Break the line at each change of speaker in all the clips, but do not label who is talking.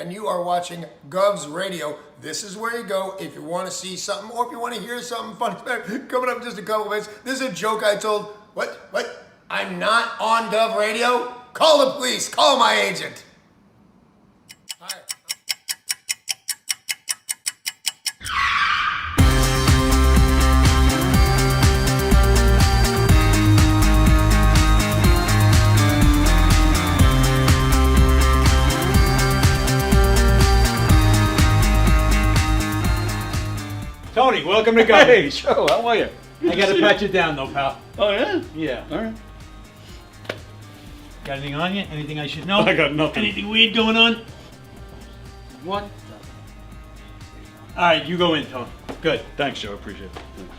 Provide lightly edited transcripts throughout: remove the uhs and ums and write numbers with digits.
and you are watching Gov's Radio. This is where you go if you want to see something or if you want to hear something funny. Coming up in just a couple minutes. This is a joke I told. What? I'm not on Gov Radio? Call the police. Call my agent. Hi.
Tony, welcome to Go.
Hey, Joe, how are you?
I gotta pat you down though, pal.
Oh, yeah?
Yeah.
All right.
Got anything on you? Anything I should know?
I got nothing.
Anything weird going on?
What?
Alright, you go in, Tony. Good.
Thanks, Joe. Appreciate it. Thanks.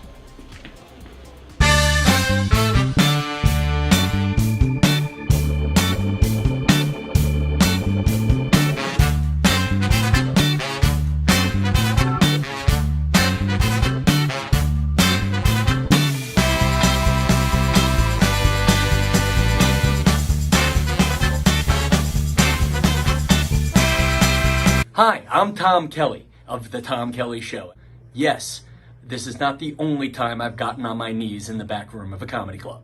Hi, I'm Tom Kelly of The Tom Kelly Show. Yes, this is not the only time I've gotten on my knees in the back room of a comedy club.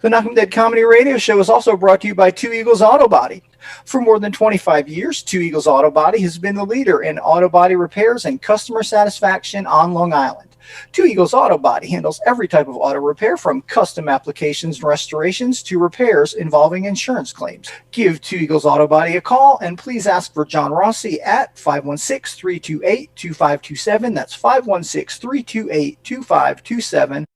The Knockem Dead Comedy Radio Show is also brought to you by Two Eagles Auto Body. For more than 25 years, Two Eagles Auto Body has been the leader in auto body repairs and customer satisfaction on Long Island. Two Eagles Auto Body handles every type of auto repair from custom applications and restorations to repairs involving insurance claims. Give Two Eagles Auto Body a call and please ask for John Rossi at 516-328-2527. That's 516-328-2527.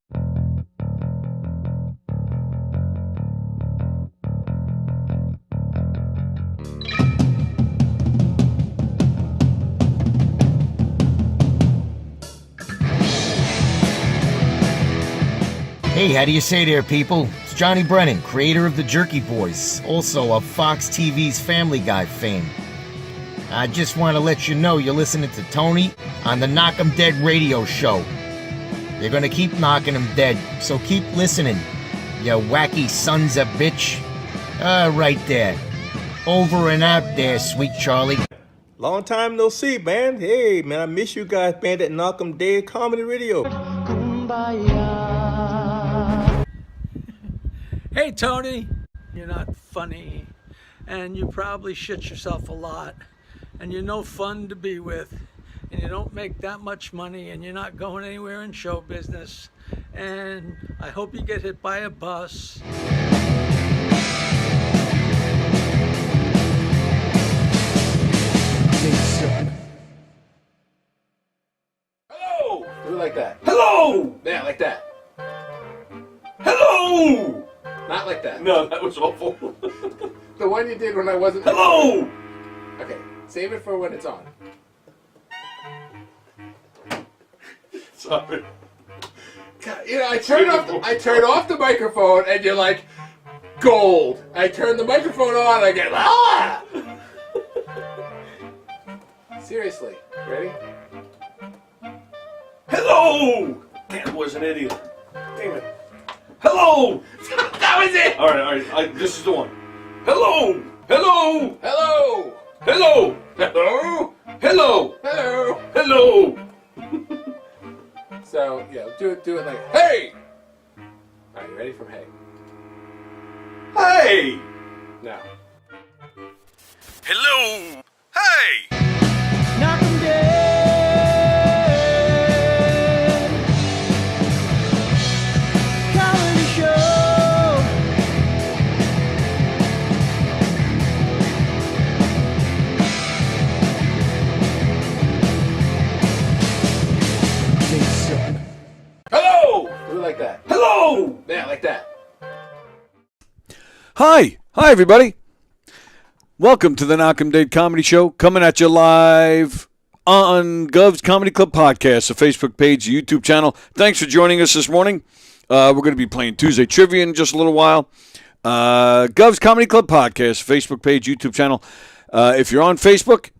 Hey, how do you say there, people? It's Johnny Brennan, creator of the Jerky Boys, also of Fox TV's Family Guy fame. I just want to let you know you're listening to Tony on the Knockem Dead Radio Show. They're gonna keep knocking them dead, so keep listening, you wacky sons of bitch. Right there. Over and out there, sweet Charlie.
Long time no see, man. Hey, man, I miss you guys, man, at Knockem Dead Comedy Radio.
Hey Tony, you're not funny, and you probably shit yourself a lot, and you're no fun to be with, and you don't make that much money, and you're not going anywhere in show business, and I hope you get hit by a bus.
Hello! Do it like that.
Hello!
Yeah, like that.
Hello!
Not like that.
No, that was awful.
The one you did when I wasn't.
Hello!
Okay, save it for when it's on.
Sorry.
God, you know, I turn off the microphone, and you're like, gold. I turn the microphone on, and I get ah. Seriously, ready?
Hello! That was an idiot. Damn it. Hello! That was it! Alright. This is the one. Hello! Hello!
Hello!
Hello! Hello! Hello!
Hello!
Hello!
So, yeah, do it like, hey! Alright, you ready for hey?
Hey!
Now.
Hello! Hey!
Knockem dead. Comedy show.
Hello!
Do it like that.
Hello!
Yeah, like that.
Hi, everybody. Welcome to the Knockem Date Comedy Show, coming at you live on Gov's Comedy Club Podcast, a Facebook page, a YouTube channel. Thanks for joining us this morning. We're going to be playing Tuesday Trivia in just a little while. Gov's Comedy Club Podcast, Facebook page, YouTube channel. If you're on Facebook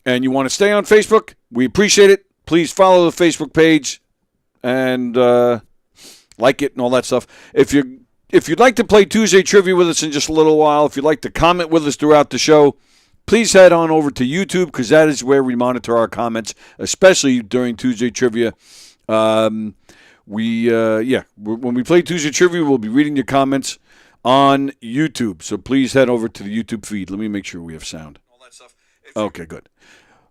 and you want to stay on Facebook, we appreciate it. Please follow the Facebook page and like it and all that stuff. If you'd like to play Tuesday Trivia with us in just a little while, if you'd like to comment with us throughout the show, please head on over to YouTube because that is where we monitor our comments, especially during Tuesday Trivia. When we play Tuesday Trivia, we'll be reading your comments on YouTube. So please head over to the YouTube feed. Let me make sure we have sound. Okay, good.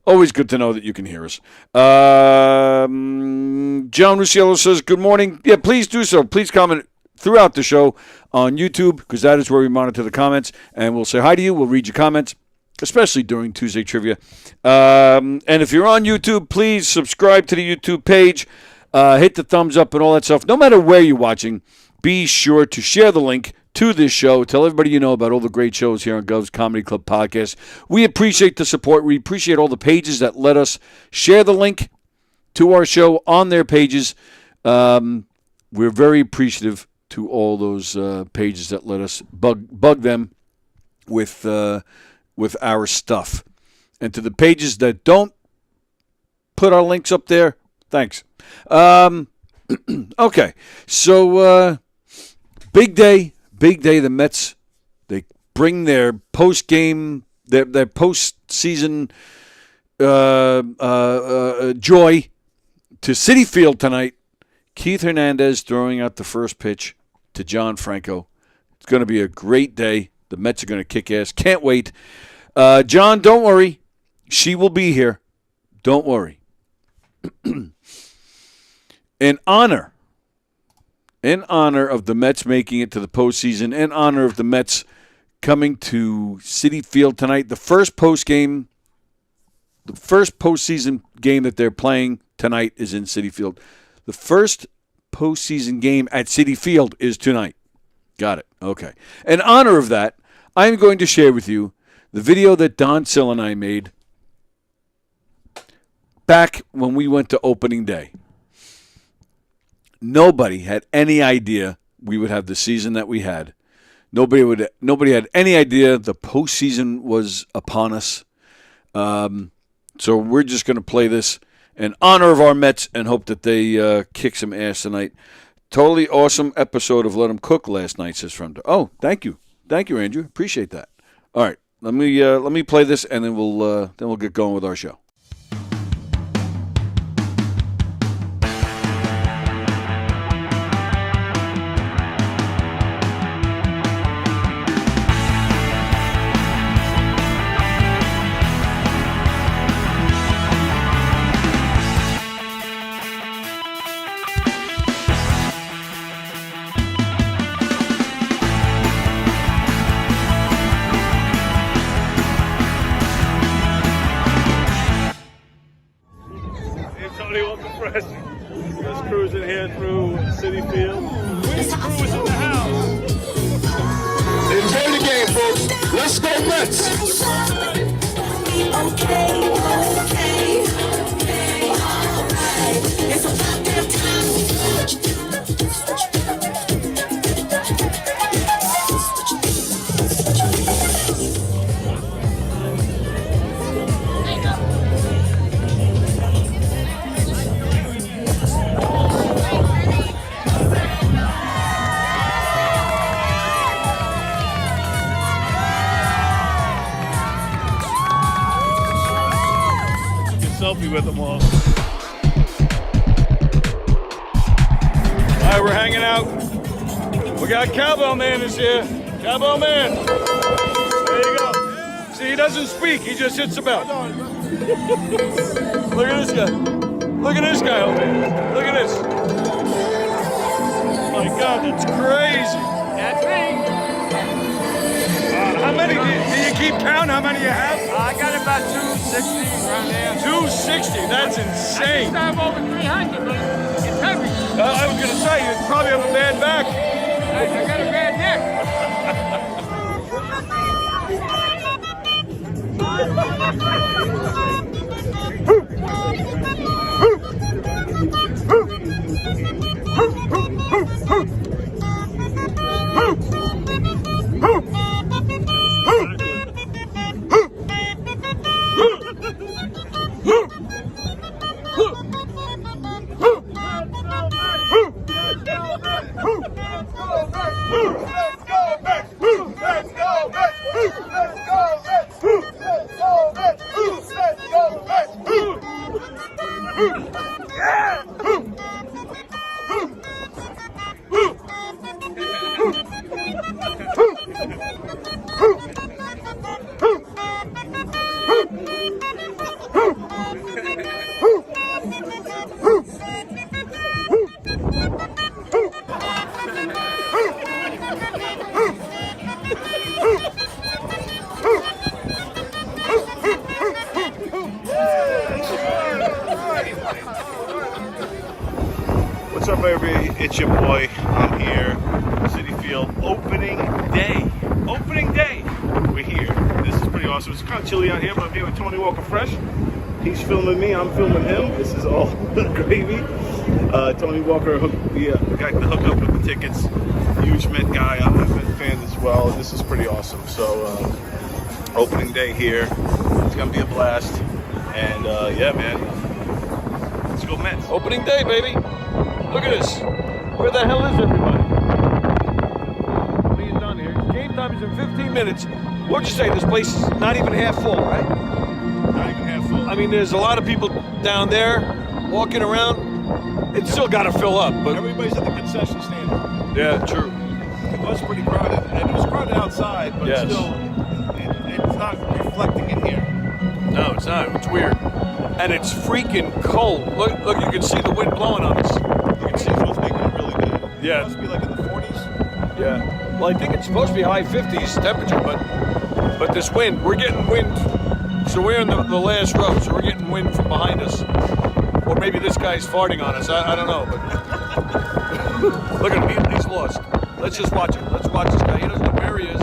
Always good to know that you can hear us. John Rusiello says, good morning. Yeah, please do so. Please comment throughout the show on YouTube because that is where we monitor the comments, and we'll say hi to you. We'll read your comments, especially during Tuesday Trivia. And if you're on YouTube, please subscribe to the YouTube page, hit the thumbs up and all that stuff. No matter where you're watching, be sure to share the link to this show. Tell everybody you know about all the great shows here on Gov's Comedy Club Podcast. We appreciate the support. We appreciate all the pages that let us share the link to our show on their pages. We're very appreciative to all those pages that let us bug them with our stuff. And to the pages that don't put our links up there, thanks. Okay, so big day. The Mets, they bring their post-game, their postseason joy to Citi Field tonight. Keith Hernandez throwing out the first pitch to John Franco. It's going to be a great day. The Mets are going to kick ass. Can't wait. John, don't worry. She will be here. Don't worry. In honor of the Mets making it to the postseason, in honor of the Mets coming to Citi Field tonight, the first postseason game that they're playing tonight is in Citi Field. The first postseason game at Citi Field is tonight. Got it. Okay. In honor of that, I'm going to share with you the video that Don Sill and I made back when we went to opening day. Nobody had any idea we would have the season that we had. Nobody had any idea the postseason was upon us. So we're just going to play this in honor of our Mets and hope that they kick some ass tonight. Totally awesome episode of Let 'Em Cook last night, says from. Oh, thank you, Andrew. Appreciate that. All right, let me play this and then we'll get going with our show.
Just cruising here through Citi Field. Winnie Crew is in the house.
Enjoy the game, folks. Let's go Mets.
Okay, alright. It's about damn time.
with them all. All right, we're hanging out. We got Cowbell Man is here. Cowbell Man. There you go. See, he doesn't speak. He just hits the bell. Look at this guy. Look at this guy over here. Look at this. Oh my God, that's crazy.
That's me.
How many do you keep count? How many you have?
I got about 260 around there.
260. That's insane.
I have over 300, but it's heavy.
I was gonna say you probably have a bad back.
I got a bad neck.
What's up, everybody? It's your boy. I'm here. City Field. Opening day. Opening day. We're here. This is pretty awesome. It's kind of chilly out here, but I'm here with Tony Walker Fresh. He's filming me. I'm filming him. This is all gravy. Tony Walker got the hookup with the tickets. Huge Met guy. I'm a Met fan as well. This is pretty awesome. So, opening day here. It's going to be a blast. And, yeah, man. Let's go Mets. Opening day, baby. Look at this. Where the hell is everybody? What are you done here? Game time is in 15 minutes. What'd you say? This place is not even half full, right? Not even half full. I mean, there's a lot of people down there walking around. It's still got to fill up, but everybody's at the concession stand. Yeah, true. It was pretty crowded, and it was crowded outside, but still, it's not reflecting in here. No, it's not. It's weird. And it's freaking cold. Look, you can see the wind blowing on us. You can see it's supposed to be really good. Yeah. It's supposed to be like in the 40s. Yeah. Well, I think it's supposed to be high 50s temperature, but this wind, we're getting wind. So we're in the last row, so we're getting wind from behind us. Or maybe this guy's farting on us. I don't know. But look at him. He's lost. Let's just watch him. Let's watch this guy. He doesn't know where he is.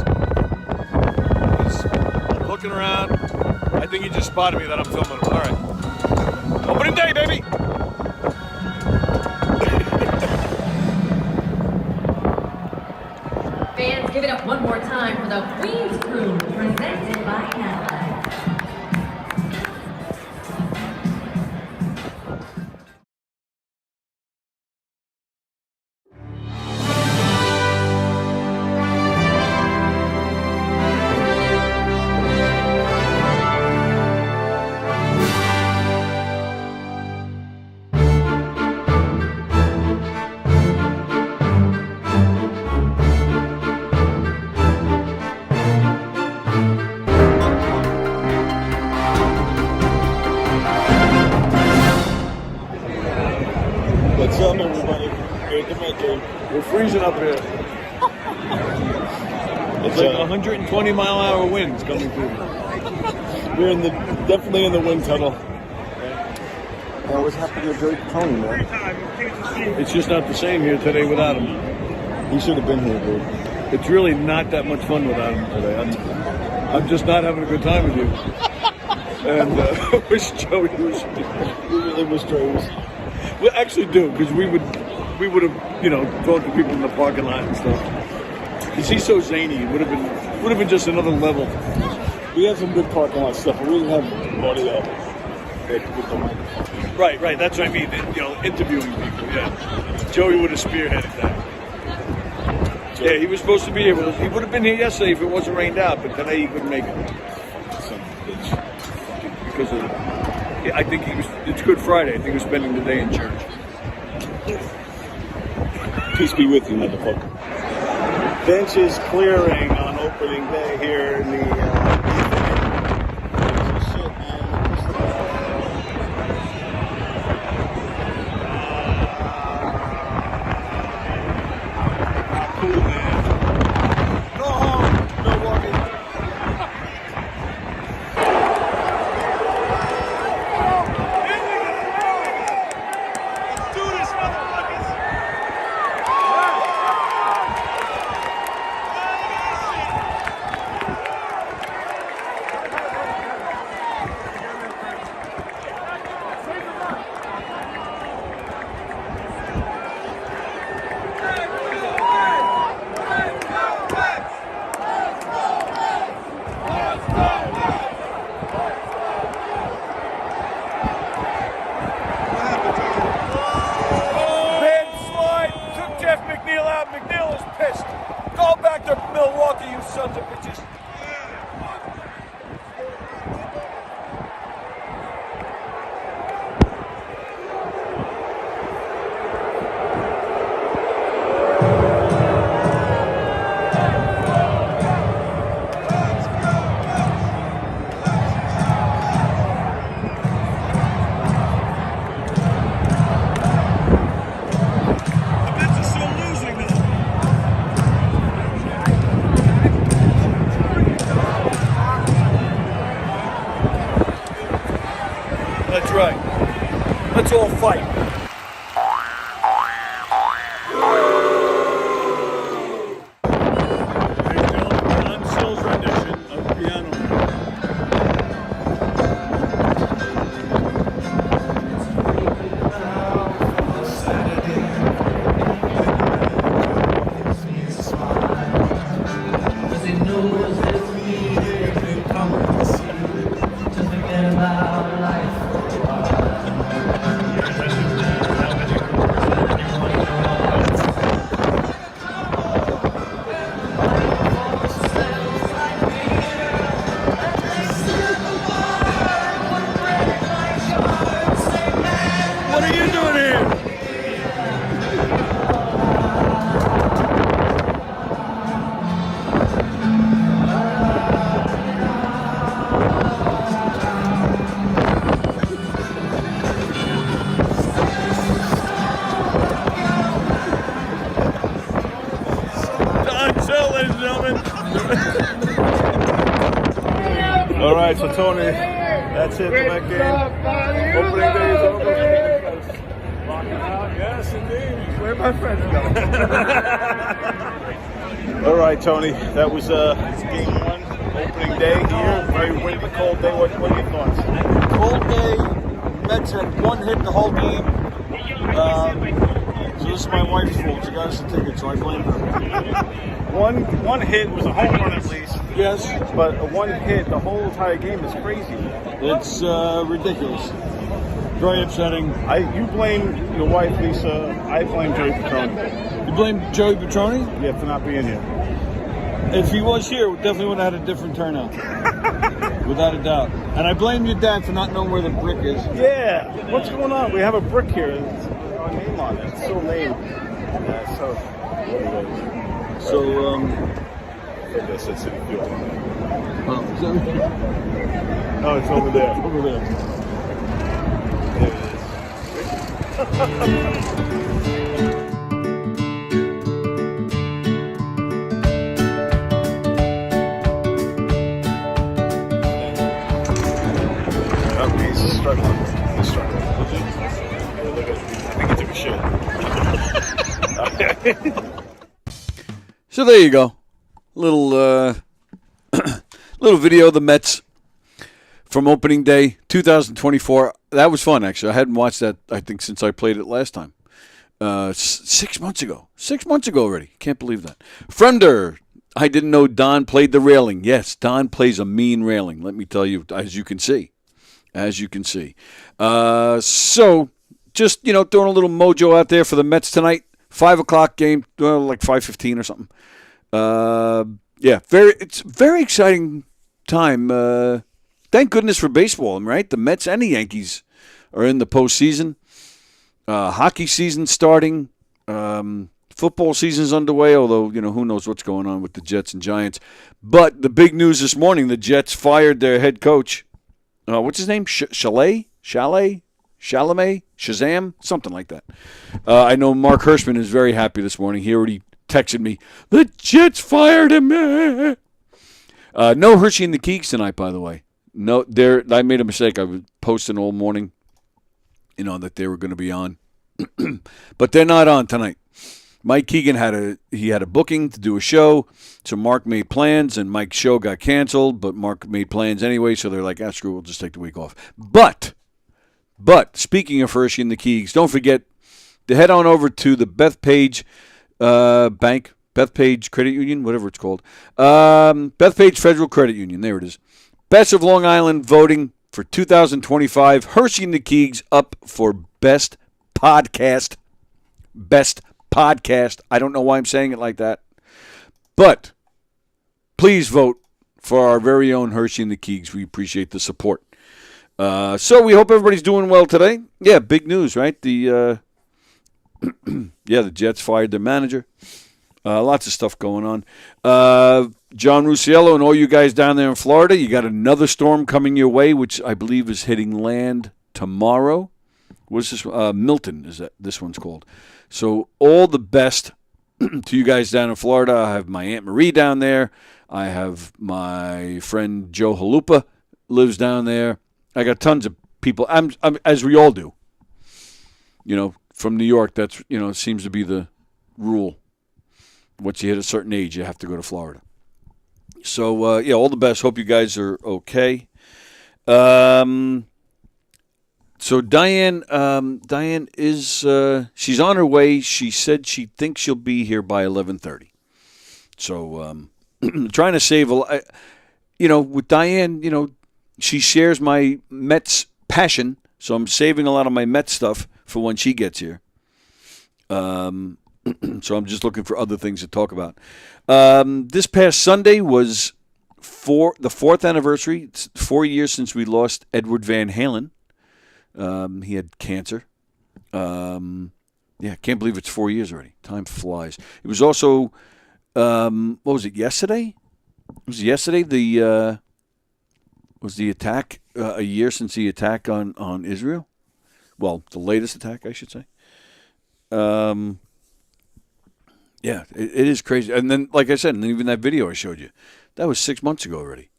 He's looking around. I think he just spotted me that I'm filming him. All right. Opening day, baby!
Fans, give it up one more time for the Queen's Crew, presented by Cadillac.
What's up, everybody? Here, come on, dude. We're freezing up here. It's like 120-mile-an-hour winds coming through. We're definitely in the wind tunnel.
What's happening to Tony, man?
It's just not the same here today without him.
He should have been here, dude.
It's really not that much fun without him today. I'm just not having a good time with you. And I wish Joey was.
We really wish Joey was.
We actually do, because we would have, talked to people in the parking lot and stuff. Because he's so zany, it would have been just another level.
We had some good parking lot stuff, but we didn't have audio.
Right. That's what I mean. Interviewing people. Yeah. Joey would have spearheaded that. Yeah, he was supposed to be here. He would have been here yesterday if it wasn't rained out, but today he couldn't make it. Because of
I think it's Good Friday. I think he was spending the day in church.
Peace be with you, motherfucker. Bench is clearing on opening day here in the shit, man. Cool, man. Go home, Milwaukee. Let's do this, motherfuckers.
Milwaukee, you sons of bitches. That's right. Let's all fight. What are you doing here? Ladies and gentlemen. All right, so Tony, that's it for that game. Opening day is over. Locking out, yes, indeed. Where my friends go? All right, Tony, that was game one, opening day here. Very windy, cold day. What are your thoughts?
Cold day. Mets had one hit the whole game. So this is my wife's fault. She got us a ticket, so I blame her.
One hit was a home run at least.
Yes.
But one hit the whole entire game is crazy.
It's ridiculous. Very upsetting.
You blame your wife, Lisa. I blame Joey Petroni.
You blame Joey Petroni?
Yeah, for not being here.
If he was here, we definitely would have had a different turnout. Without a doubt. And I blame your dad for not knowing where the brick is.
Yeah. What's going on? We have a brick here. It's our name on it. It's still named.
So,
I think that said City Field.
Oh, is that
no, it's over there.
Over there.
He's struggling. He's struggling. I think he took a shit.
So there you go. Little little video of the Mets from opening day 2024. That was fun, actually. I hadn't watched that, I think, since I played it last time. 6 months ago. 6 months ago already. Can't believe that. Friender, I didn't know Don played the railing. Yes, Don plays a mean railing, let me tell you, as you can see. As you can see. So, just, throwing a little mojo out there for the Mets tonight. 5 o'clock game, like 5:15 or something. It's a very exciting time thank goodness for baseball, right? The Mets and the Yankees are in the postseason. Hockey season starting. Football season's underway, although, who knows what's going on with the Jets and Giants. But the big news this morning, the Jets fired their head coach. What's his name? Chalamet? Shazam? Something like that. I know Mark Hirschman is very happy this morning. He already texted me, the Jets fired him. No Hershey and the Keegs tonight, by the way. No, I made a mistake. I was posting all morning, that they were going to be on. But they're not on tonight. Mike Keegan had a booking to do a show, so Mark made plans, and Mike's show got canceled, but Mark made plans anyway, so they're like, screw it, we'll just take the week off. But speaking of Hershey and the Keegs, don't forget to head on over to the Bethpage Bank, Bethpage Credit Union, whatever it's called. Bethpage Federal Credit Union, there it is. Best of Long Island voting for 2025. Hershey and the Keegs up for Best Podcast. Best Podcast. I don't know why I'm saying it like that. But please vote for our very own Hershey and the Keegs. We appreciate the support. So we hope everybody's doing well today. Yeah, big news, right? The Jets fired their manager. Lots of stuff going on. John Rusiello and all you guys down there in Florida, you got another storm coming your way, which I believe is hitting land tomorrow. What's this? Milton is that this one's called. So all the best to you guys down in Florida. I have my Aunt Marie down there. I have my friend Joe Halupa lives down there. I got tons of people, I'm as we all do. From New York, that's, seems to be the rule. Once you hit a certain age, you have to go to Florida. So, all the best. Hope you guys are okay. So Diane is she's on her way. She said she thinks she'll be here by 11:30. So trying to save a lot. With Diane, she shares my Mets passion. So I'm saving a lot of my Mets stuff for when she gets here. So I'm just looking for other things to talk about. This past Sunday was the 4th anniversary. It's 4 years since we lost Edward Van Halen. He had cancer. I can't believe it's 4 years already. Time flies. It was also, what was it, yesterday? Was the attack, a year since the attack on Israel? Well, the latest attack, I should say. It is crazy. And then, like I said, and even that video I showed you, that was 6 months ago already.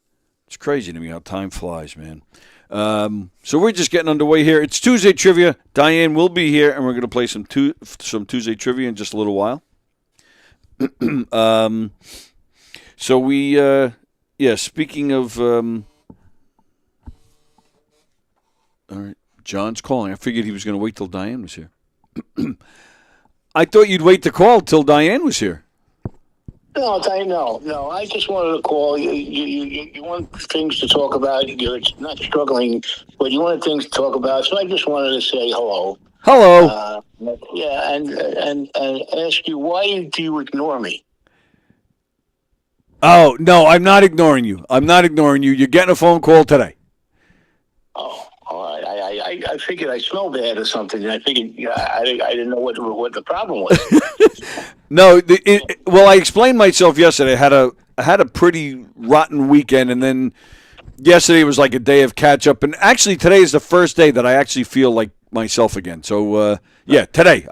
It's crazy to me how time flies, man. So we're just getting underway here. It's Tuesday Trivia. Diane will be here, and we're going to play some Tuesday Trivia in just a little while. So we, speaking of, all right, John's calling. I figured he was going to wait till Diane was here. I thought you'd wait to call till Diane was here.
No. I just wanted to call. You want things to talk about. You're not struggling, but you wanted things to talk about. So I just wanted to say hello.
Hello.
And ask you, why do you ignore me?
Oh, no, I'm not ignoring you. You're getting a phone call today.
Oh, all right. I figured I smell bad or something. I figured I didn't know what the problem was.
No, well, I explained myself yesterday. I had a pretty rotten weekend, and then yesterday was like a day of catch up. And actually, today is the first day that I actually feel like myself again. So, today.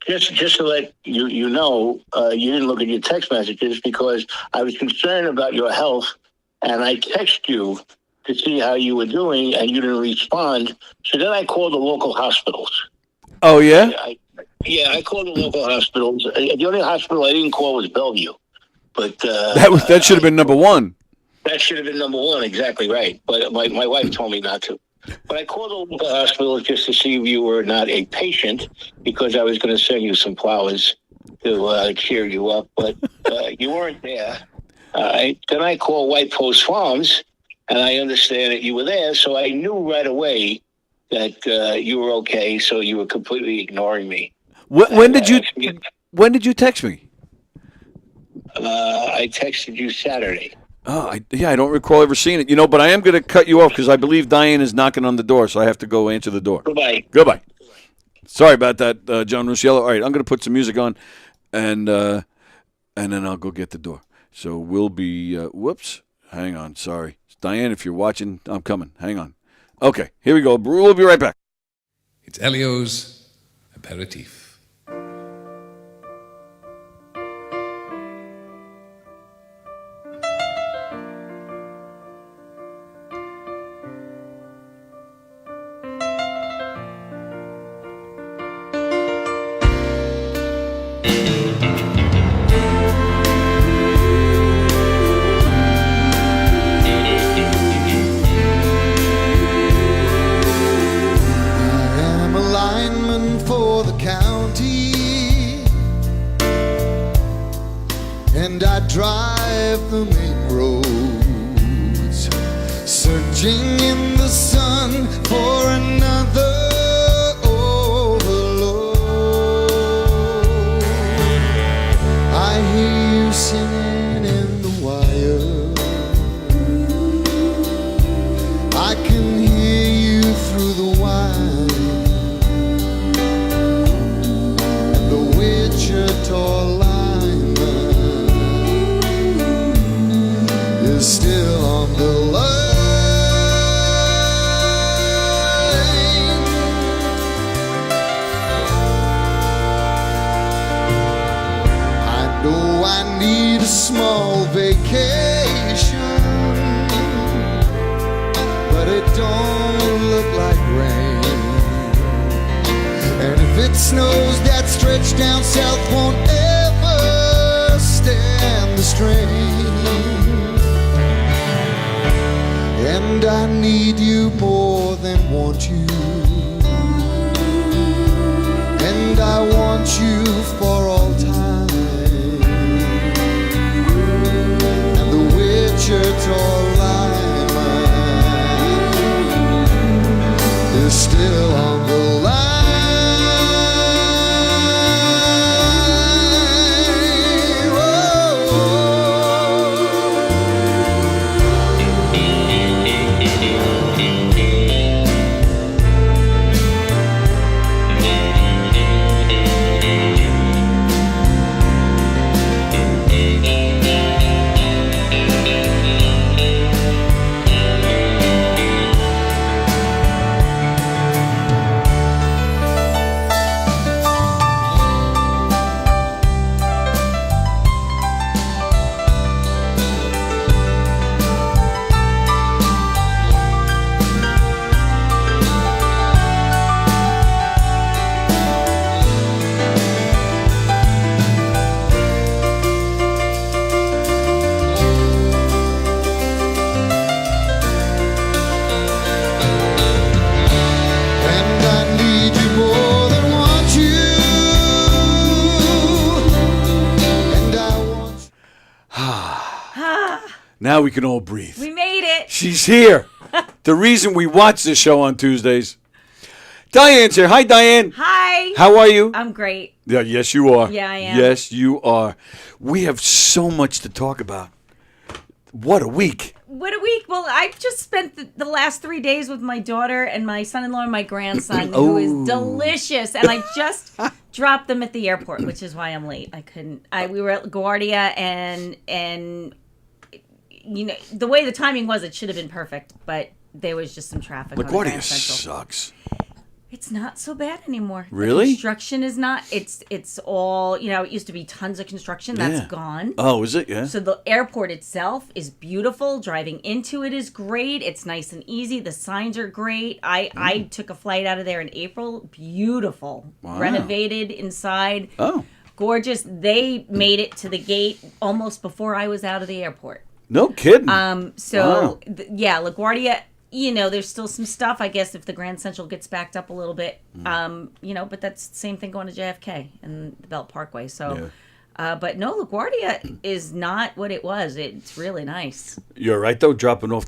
Just to let you know, you didn't look at your text messages because I was concerned about your health, and I texted you to see how you were doing, and you didn't respond. So then I called the local hospitals.
Oh, yeah?
I called the local hospitals. The only hospital I didn't call was Bellevue. But
that should have been number one.
That should have been number one, exactly right. But my wife told me not to. But I called the local hospital just to see if you were not a patient, because I was going to send you some flowers to cheer you up. But you weren't there. Then I called White Post Farms, and I understand that you were there, so I knew right away that you were okay. So you were completely ignoring me.
When did you text me?
I texted you Saturday.
Oh, I don't recall ever seeing it. But I am going to cut you off because I believe Diane is knocking on the door, so I have to go answer the door.
Goodbye.
Sorry about that, John Rusciello. All right, I'm going to put some music on, and then I'll go get the door. So we'll be, whoops, hang on, sorry. Diane, if you're watching, I'm coming. Hang on. Okay, here we go. We'll be right back.
It's Elio's Aperitif.
And I drive the main roads, searching in the sun for another overload. I hear you singing in the wire, I can hear you through the wire, and the Wichita still on the line. I know I need a small vacation, but it don't look like rain. And if it snows, that stretch down south won't ever stand the strain. And I need you more than want you, and I want you for all time. And the Wichita lineman is still on the line.
Now we can all breathe.
We made it.
She's here. The reason we watch this show on Tuesdays. Diane's here. Hi, Diane.
Hi.
How are you?
I'm great.
Yeah, yes, you are.
Yeah, I am.
Yes, you are. We have so much to talk about. What a week.
What a week. Well, I've just spent the last 3 days with my daughter and my son-in-law and my grandson, who is delicious. And I just dropped them at the airport, which is why I'm late. We were at LaGuardia and the way the timing was, it should have been perfect, but there was just some traffic.
LaGuardia sucks.
It's not so bad anymore.
Really?
The construction is not. It's all, it used to be tons of construction. That's gone.
Oh, is it? Yeah.
So the airport itself is beautiful. Driving into it is great. It's nice and easy. The signs are great. I took a flight out of there in April. Beautiful.
Wow.
Renovated inside.
Oh.
Gorgeous. They made it to the gate almost before I was out of the airport.
No kidding.
LaGuardia, there's still some stuff, I guess, if the Grand Central gets backed up a little bit, but that's the same thing going to JFK and the Belt Parkway. So, but no, LaGuardia is not what it was. It's really nice.
You're right, though, dropping off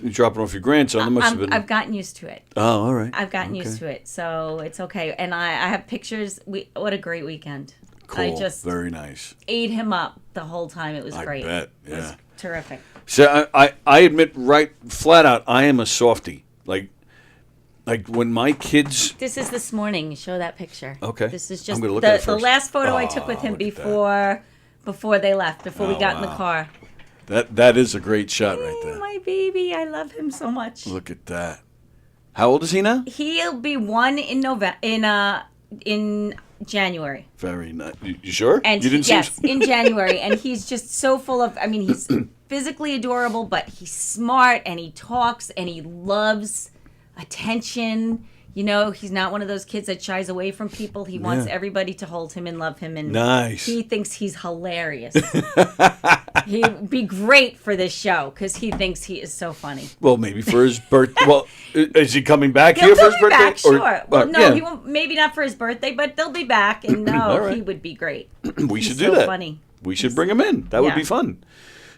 your grandson. Must have been...
I've gotten used to it.
Oh, all right.
I've gotten used to it, so it's okay. And I have pictures. What a great weekend. I
Cool.
just
Very nice.
ate him up the whole time. It was
I
great.
bet.
It was
Yeah.
terrific.
So I admit right flat out I am a softie. Like when my kids.
This is this morning. Show that picture.
Okay.
This is
I'm
just
gonna look at it
the
first.
last photo I took with him
look at
before they left, before we
Oh,
got in the
wow.
car.
That is a great shot right there.
My baby, I love him so much.
Look at that. How old is he now?
He'll be 1 in January.
Very nice. You sure?
And
you didn't
yes,
seem...
in January, and he's just so full of. I mean, he's physically adorable, but he's smart, and he talks, and he loves attention. You know, he's not one of those kids that shies away from people. He wants
Yeah.
everybody to hold him and love him, and
Nice.
he thinks he's hilarious. He'd be great for this show because he thinks he is so funny.
Well, maybe for his birthday. Well, is he coming back
He'll
here for his
be
birthday?
back, sure. Well, no,
yeah.
he won't. Maybe not for his birthday, but they'll be back, and no,
All right.
he would be great.
We should
He's
do
so
that.
Funny.
We should bring him in. That would
Yeah.
be fun.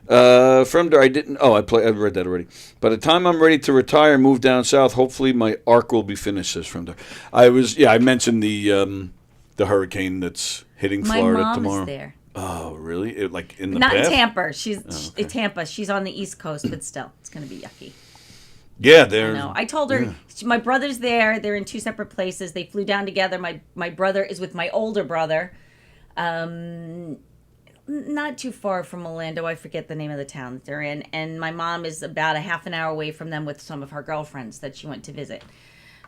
From there, I didn't. Oh, I read that already. By the time I'm ready to retire and move down south, hopefully my arc will be finished. Says from there. I mentioned the hurricane that's hitting
My
Florida
mom
tomorrow.
is there.
Oh, really? Like in the
Not in
path?
Tampa. She's
okay.
Tampa. She's on the East Coast, but still, it's going to be yucky.
Yeah, they're.
I know. I told her
yeah.
my brother's there. They're in 2 separate places. They flew down together. My brother is with my older brother. Not too far from Orlando. I forget the name of the town that they're in. And my mom is about a half an hour away from them with some of her girlfriends that she went to visit.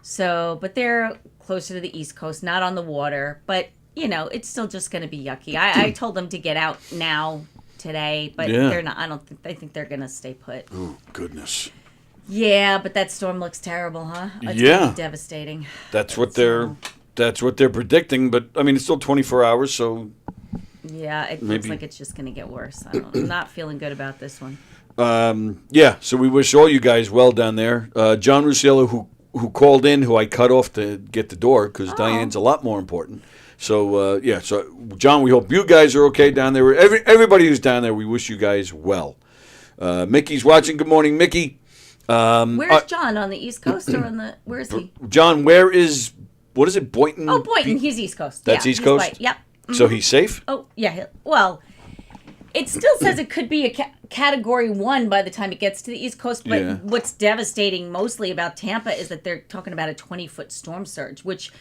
So, but they're closer to the East Coast, not on the water. But, you know, it's still just going to be yucky. I told them to get out now today, but
Yeah.
they're not. I think they're going to stay put.
Oh, goodness.
Yeah, but that storm looks terrible, huh? It's
Yeah.
gonna be devastating.
That's what they're predicting. But I mean, it's still 24 hours, so.
Yeah, it looks
Maybe.
like it's just gonna get worse. I'm not feeling good about this one.
Yeah, so we wish all you guys well down there. John Rusciello, who called in, who I cut off to get the door because Diane's a lot more important. So so John, we hope you guys are okay down there. Everybody who's down there, we wish you guys well. Mickey's watching. Good morning, Mickey.
Where's John? On the East Coast or on the? Where is he?
John, where is what is it? Boynton.
Oh, Boynton. He's East Coast.
That's
Yeah,
East
he's
Coast?
white. Yep.
So
Mhm.
he's safe.
Oh yeah. Well, it still says it could be a category 1 by the time it gets to the East Coast. But
Yeah.
what's devastating mostly about Tampa is that they're talking about a 20-foot storm surge, which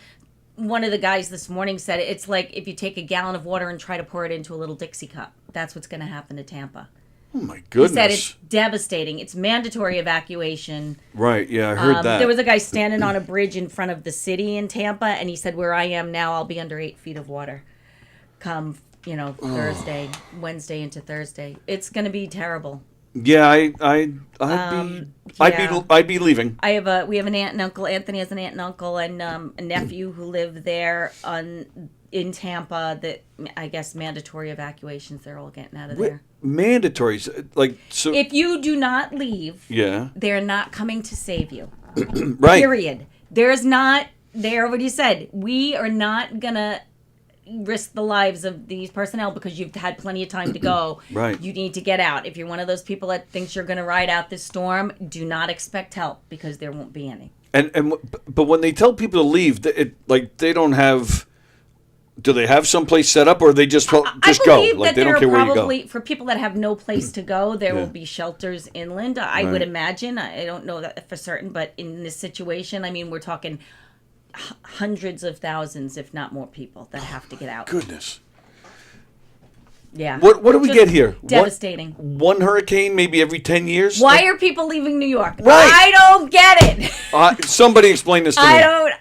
one of the guys this morning said it's like if you take a gallon of water and try to pour it into a little Dixie cup. That's what's going to happen to Tampa.
Oh my goodness.
He said it's devastating. It's mandatory evacuation.
Right. Yeah, I heard that.
There was a guy standing on a bridge in front of the city in Tampa, and he said, "Where I am now, I'll be under 8 feet of water. Come, Thursday, Wednesday into Thursday. It's going to be terrible."
Yeah, I'd be leaving.
We have an aunt and uncle. Anthony has an aunt and uncle and a nephew who live there in Tampa. That I guess mandatory evacuations. They're all getting out of there.
Mandatory, like so.
If you do not leave,
Yeah.
they're not coming to save you.
Right.
Period. There's not there. What you said. We are not gonna risk the lives of these personnel because you've had plenty of time to go.
Right.
You need to get out. If you're one of those people that thinks you're going to ride out this storm, do not expect help because there won't be any.
But when they tell people to leave, they don't have. Do they have someplace set up, or they just go?
I believe
Like
that
they
there
don't care
are
where you go.
probably for people that have no place to go, there
Yeah.
will be shelters inland. I would
Right.
imagine. I don't know that for certain, but in this situation, I mean, we're talking hundreds of thousands, if not more, people that have to get out.
Goodness.
Yeah.
What do we
Just
get here?
Devastating.
One hurricane, maybe every 10 years.
Why are people leaving New York?
Right.
I don't get it.
Somebody explain this to me.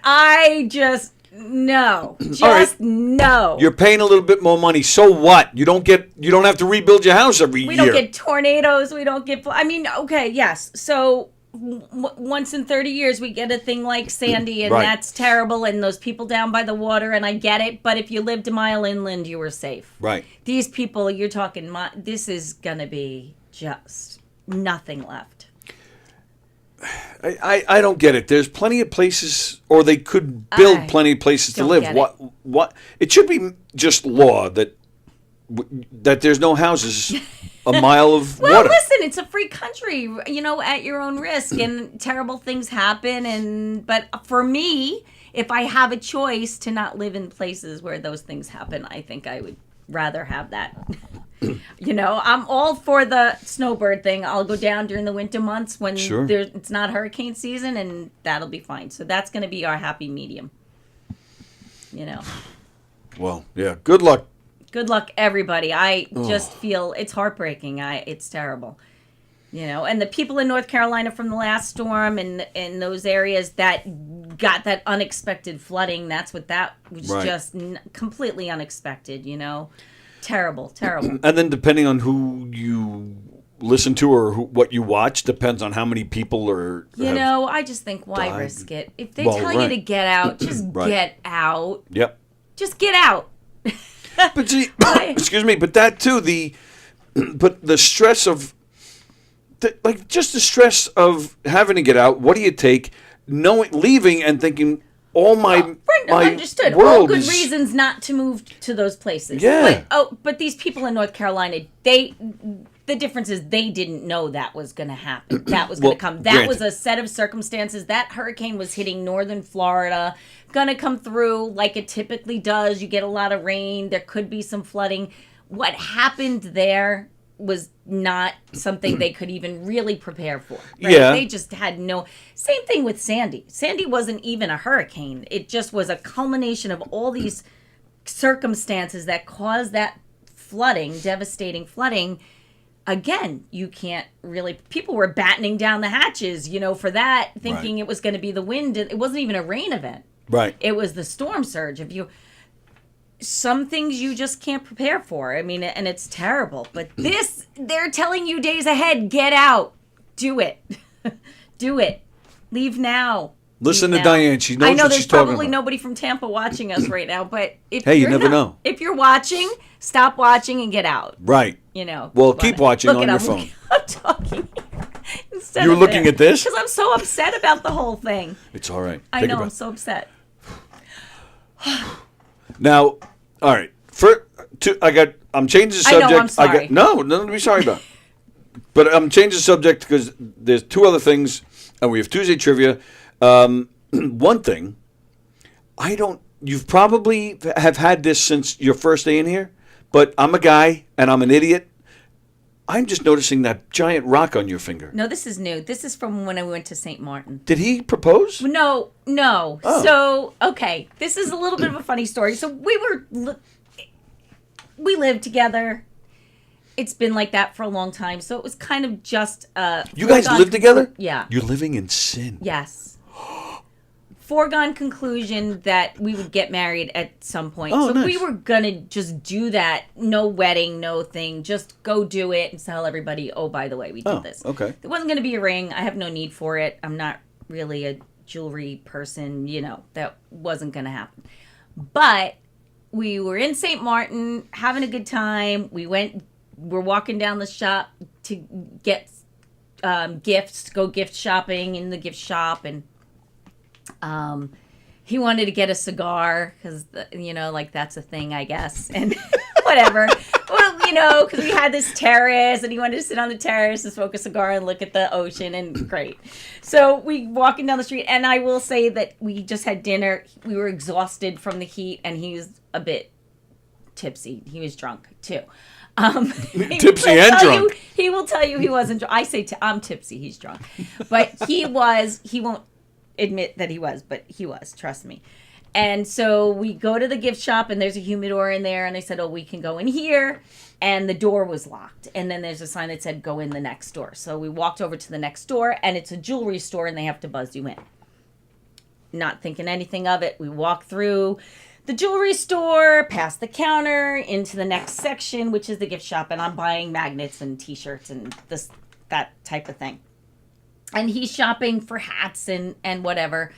I just no. Just no.
You're paying a little bit more money. So what? You don't have to rebuild your house every
We
year.
don't get tornadoes. We don't get. I mean, okay, yes. So once in 30 years, we get a thing like Sandy, and
Right.
that's terrible. And those people down by the water, and I get it. But if you lived a mile inland, you were safe.
Right.
These people, you're talking. This is gonna be just nothing left.
I don't get it. There's plenty of places, or they could build
I
plenty of places to
don't
live.
get
What? It should be just law that there's no houses a mile of
Well,
water.
listen, it's a free country, at your own risk, and terrible things happen. But for me, if I have a choice to not live in places where those things happen, I think I would rather have that. You know, I'm all for the snowbird thing. I'll go down during the winter months when it's not hurricane season, and that'll be fine. So that's going to be our happy medium. You know.
Well, yeah. Good luck.
Good luck, everybody. I just feel it's heartbreaking. It's terrible. You know, and the people in North Carolina from the last storm and in those areas that got that unexpected flooding, that was just completely unexpected, you know. Terrible.
And then depending on who you listen to or what you watch, depends on how many people are.
You know, I just think why risk it? If they tell you to get out, just get out.
Yep.
Just get out.
But see, excuse me, but that too, but the stress of, just the stress of having to get out. What do you take? Leaving and thinking all my
understood.
world
All good
is,
reasons not to move to those places.
Yeah.
But these people in North Carolina, the difference is they didn't know that was going to happen. That was going to come. That was a set of circumstances. That hurricane was hitting northern Florida, going to come through like it typically does. You get a lot of rain. There could be some flooding. What happened there was not something they could even really prepare for. Right?
Yeah.
They just had no... Same thing with Sandy. Sandy wasn't even a hurricane. It just was a culmination of all these circumstances that caused that flooding, devastating flooding. Again, you can't really... People were battening down the hatches, you know, for that, thinking it was going to be the wind. It wasn't even a rain event.
Right.
It was the storm surge. Some things you just can't prepare for. I mean, and it's terrible. But this, they're telling you days ahead, get out. Do it. Do it. Leave now.
Listen to Diane. She knows what she's talking about.
I know there's probably nobody from Tampa watching us right now, but if
you never know.
If you're watching, stop watching and get out.
Right.
You know.
Well, keep watching on your phone.
I'm talking.
You're looking at this?
Because I'm so upset about the whole thing.
It's all right.
I know, I'm so upset.
Now, all right. I'm changing the subject.
I know, I'm sorry.
Nothing to be sorry about. But I'm changing the subject because there's two other things, and we have Tuesday trivia. One thing, you've probably have had this since your first day in here, but I'm a guy and I'm an idiot. I'm just noticing that giant rock on your finger.
No, this is new. This is from when I went to St. Martin.
Did he propose?
No.
Oh.
So, okay, this is a little bit of a funny story. So we lived together. It's been like that for a long time. So it was kind of just
You guys live together?
Yeah.
You're living in sin.
Yes. Foregone conclusion that we would get married at some point.
Oh,
so
nice.
we were going to just do that. No wedding, no thing. Just go do it and tell everybody, oh, by the way, we did this.
Okay.
There wasn't going to be a ring. I have no need for it. I'm not really a jewelry person. You know, that wasn't going to happen. But we were in St. Martin having a good time. We're walking down the shop to get gifts, go gift shopping in the gift shop, and he wanted to get a cigar because, like that's a thing, I guess, and whatever. Well, because we had this terrace and he wanted to sit on the terrace and smoke a cigar and look at the ocean, and great. So we walking down the street, and I will say that we just had dinner. We were exhausted from the heat, and he was a bit tipsy. He was drunk too.
Tipsy and drunk.
He will tell you he wasn't drunk. I say I'm tipsy. He's drunk, but he won't admit that he was, but he was. Trust me. And so we go to the gift shop, and there's a humidor in there, and I said, oh, we can go in here, and the door was locked, and then there's a sign that said go in the next door. So we walked over to the next door, and it's a jewelry store, and they have to buzz you in. Not thinking anything of it, we walk through the jewelry store, past the counter, into the next section, which is the gift shop, and I'm buying magnets and t-shirts and that type of thing. And he's shopping for hats and whatever.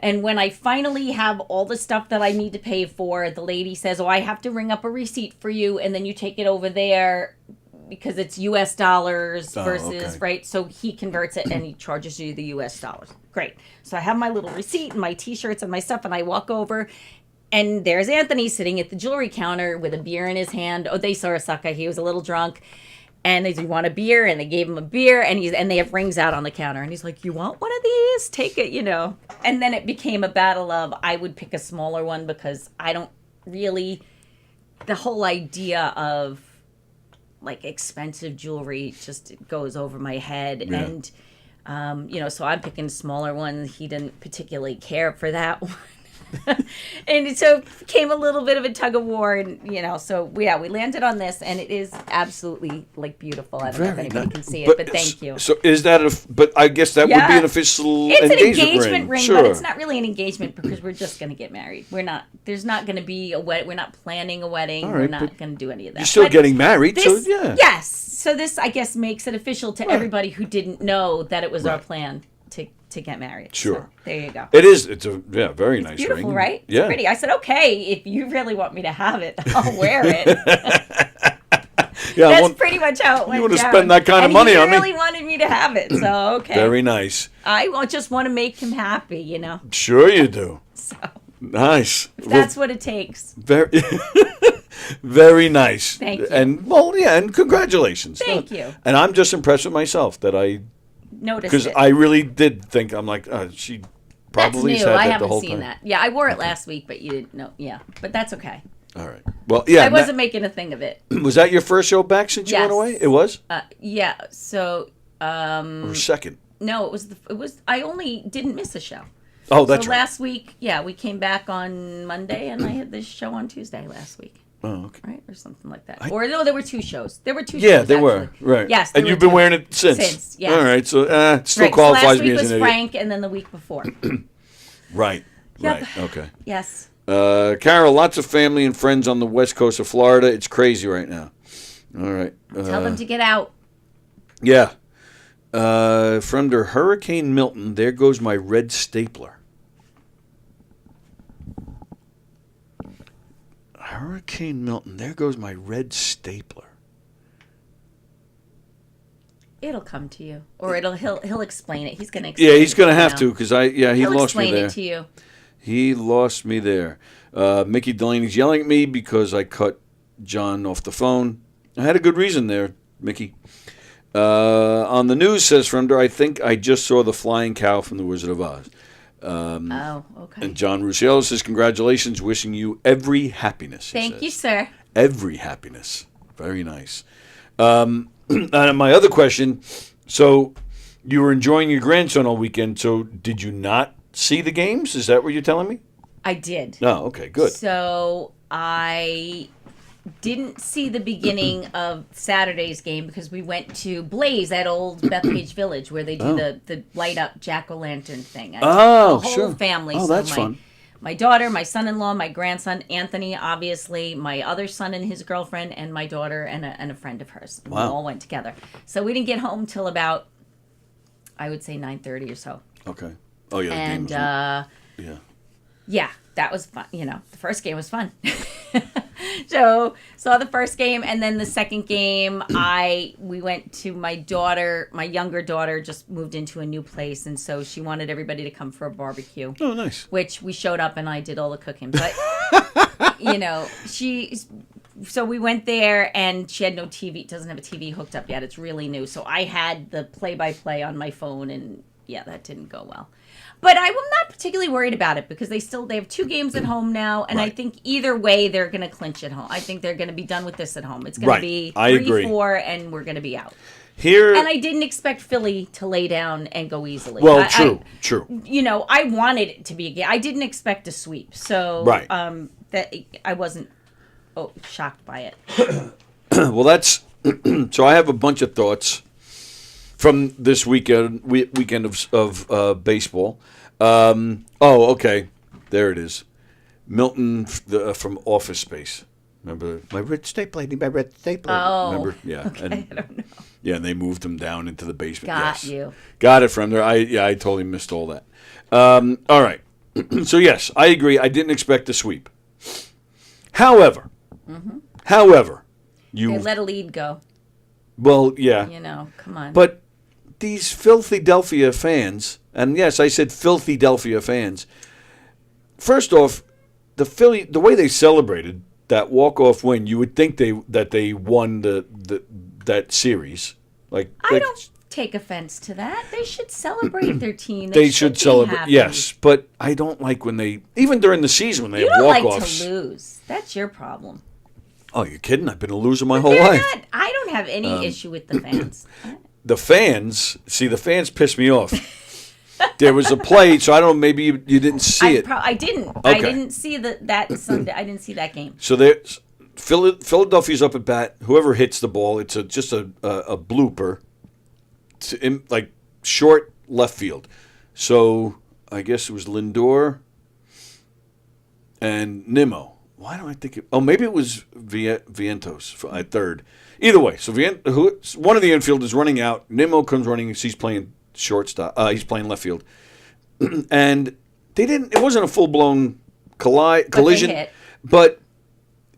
And when I finally have all the stuff that I need to pay for, the lady says, oh, I have to ring up a receipt for you, and then you take it over there because it's U.S. dollars versus, right? So he converts it, and he charges you the U.S. dollars. Great. So I have my little receipt and my t-shirts and my stuff, and I walk over, and there's Anthony sitting at the jewelry counter with a beer in his hand. Oh, they saw a sucker. He was a little drunk. And they said, "You want a beer?" And they gave him a beer, and they have rings out on the counter, and he's like, "You want one of these? Take it, you know." And then it became a battle of I would pick a smaller one because I don't really, the whole idea of like expensive jewelry just goes over my head, and you know, so I'm picking a smaller one. He didn't particularly care for that one. And so it became a little bit of a tug of war, and you know, so we landed on this, and it is absolutely like beautiful. I don't know if anybody can see it, but thank you.
So is that but I guess that would be an official
it's
engagement
an engagement ring,
Sure.
but it's not really an engagement because we're just going to get married. There's not going to be a wedding. We're not planning a wedding.
All
We're
right,
not going to do any of that.
You're still getting married, so
this,
yeah.
Yes. So this, I guess, makes it official to everybody who didn't know that it was our plan to get married.
Sure.
So there you go.
It is. It's a very nice
Beautiful,
ring.
right?
Yeah.
It's pretty. I said, okay, if you really want me to have it, I'll wear it.
Yeah,
That's pretty much how it went.
You want to
down.
spend that kind of
And
money
he
on me?
really wanted me to have it, so okay.
Very nice.
I just want to make him happy, you know.
Sure you do.
So
Nice.
if that's what it takes.
Very, very nice.
Thank you.
And and congratulations.
Thank you.
And I'm just impressed with myself that I
Noticed
because
it.
I really did think I'm like she probably
That's
said
new.
that
I
the
haven't
whole
seen
time.
that. Yeah, I wore it last week, but you didn't know. Yeah, but that's okay.
All right. Well, yeah.
I wasn't making a thing of it.
Was that your first show back since you went
Yes.
away? It was.
Yeah. So.
Or second.
No, it was. I only didn't miss a show.
Oh, that's
so
right.
last week, we came back on Monday, and I had this show on Tuesday last week.
Oh, okay.
Right, or something like that. Or no, there were two shows. There were two shows.
Yeah, there
actually.
were. Right.
Yes.
And
there
you've
were
been
two.
wearing it since.
Since, yeah.
All right. So it still
Right, so
qualifies
last
me
week
as
was
an idiot.
Frank, and then the week before.
Right.
Yep.
Right. Okay.
Yes.
Carol, lots of family and friends on the west coast of Florida. It's crazy right now. All right.
Tell them to get out.
Yeah. From the Hurricane Milton, there goes my red stapler. Hurricane Milton, there goes my red stapler.
It'll come to you, or he'll explain it. He's gonna. Explain
Yeah, he's going to
it
have
now.
to because he
He'll
lost me
explain
there.
it to you.
He lost me there. Mickey Delaney's yelling at me because I cut John off the phone. I had a good reason there, Mickey. On the news, says Fremder, I think I just saw the flying cow from The Wizard of Oz.
Okay.
And John Rusciello says, congratulations, wishing you every happiness.
Thank you, sir.
Every happiness. Very nice. And my other question, so you were enjoying your grandson all weekend, so did you not see the games? Is that what you're telling me?
I did.
No, okay, good.
So I didn't see the beginning of Saturday's game because we went to Blaze at Old Bethpage Village where they do the light up jack-o'-lantern thing. The whole family.
Oh,
So
that's fun.
My daughter, my son-in-law, my grandson, Anthony, obviously, my other son and his girlfriend, and my daughter and a friend of hers.
Wow.
We all went together. So we didn't get home till about, I would say, 9:30 or so.
Okay. Oh, yeah.
And,
the game was,
yeah, that was fun. You know, the first game was fun. So saw the first game, and then the second game, we went to my daughter. My younger daughter just moved into a new place, and so she wanted everybody to come for a barbecue.
Oh, nice.
Which we showed up, and I did all the cooking. But you know, so we went there, and she had no TV. Doesn't have a TV hooked up yet. It's really new. So I had the play-by-play on my phone, and yeah, that didn't go well. But I'm not particularly worried about it because they have 2 games at home now, and I think either way they're going to clinch at home. I think they're going to be done with this at home. It's going to be 3-4, and we're going to be out.
Here,
and I didn't expect Philly to lay down and go easily.
Well, true.
You know, I wanted it to be a game. I didn't expect a sweep, so that I wasn't shocked by it.
Well, that's so. I have a bunch of thoughts from this weekend of baseball. Okay, there it is. Milton from Office Space. Remember my red stapler? My red stapler.
Oh,
remember? Yeah.
Okay,
and,
I don't know.
Yeah, and they moved him down into the basement.
Got
yes.
you.
Got it from there. I totally missed all that. All right. So yes, I agree. I didn't expect a sweep. However,
They let a lead go.
Well, yeah.
You know, come on.
But these Philadelphia fans, and yes, I said Philadelphia fans. First off, the way they celebrated that walk-off win, you would think that they won the that series.
I don't take offense to that. They should celebrate their team.
They should
be
celebrate.
happy.
Yes, but I don't like when they, even during the season, when they
You
have
don't like
walk-offs.
to lose. That's your problem.
Oh, you're kidding? I've been a loser my whole
They're
life.
not- I don't have any issue with the fans.
The fans piss me off. There was a play, so I don't know, maybe you didn't see it.
I didn't.
Okay.
I didn't see that Sunday. I didn't see that game.
So there's Philadelphia's up at bat. Whoever hits the ball, it's just a blooper, like short left field. So I guess it was Lindor and Nimmo. Why don't I think it? Oh, maybe it was Vientos at third. Either way, so one of the infielders running out. Nimmo comes running. He's playing shortstop. He's playing left field, and they didn't. It wasn't a full blown collision, but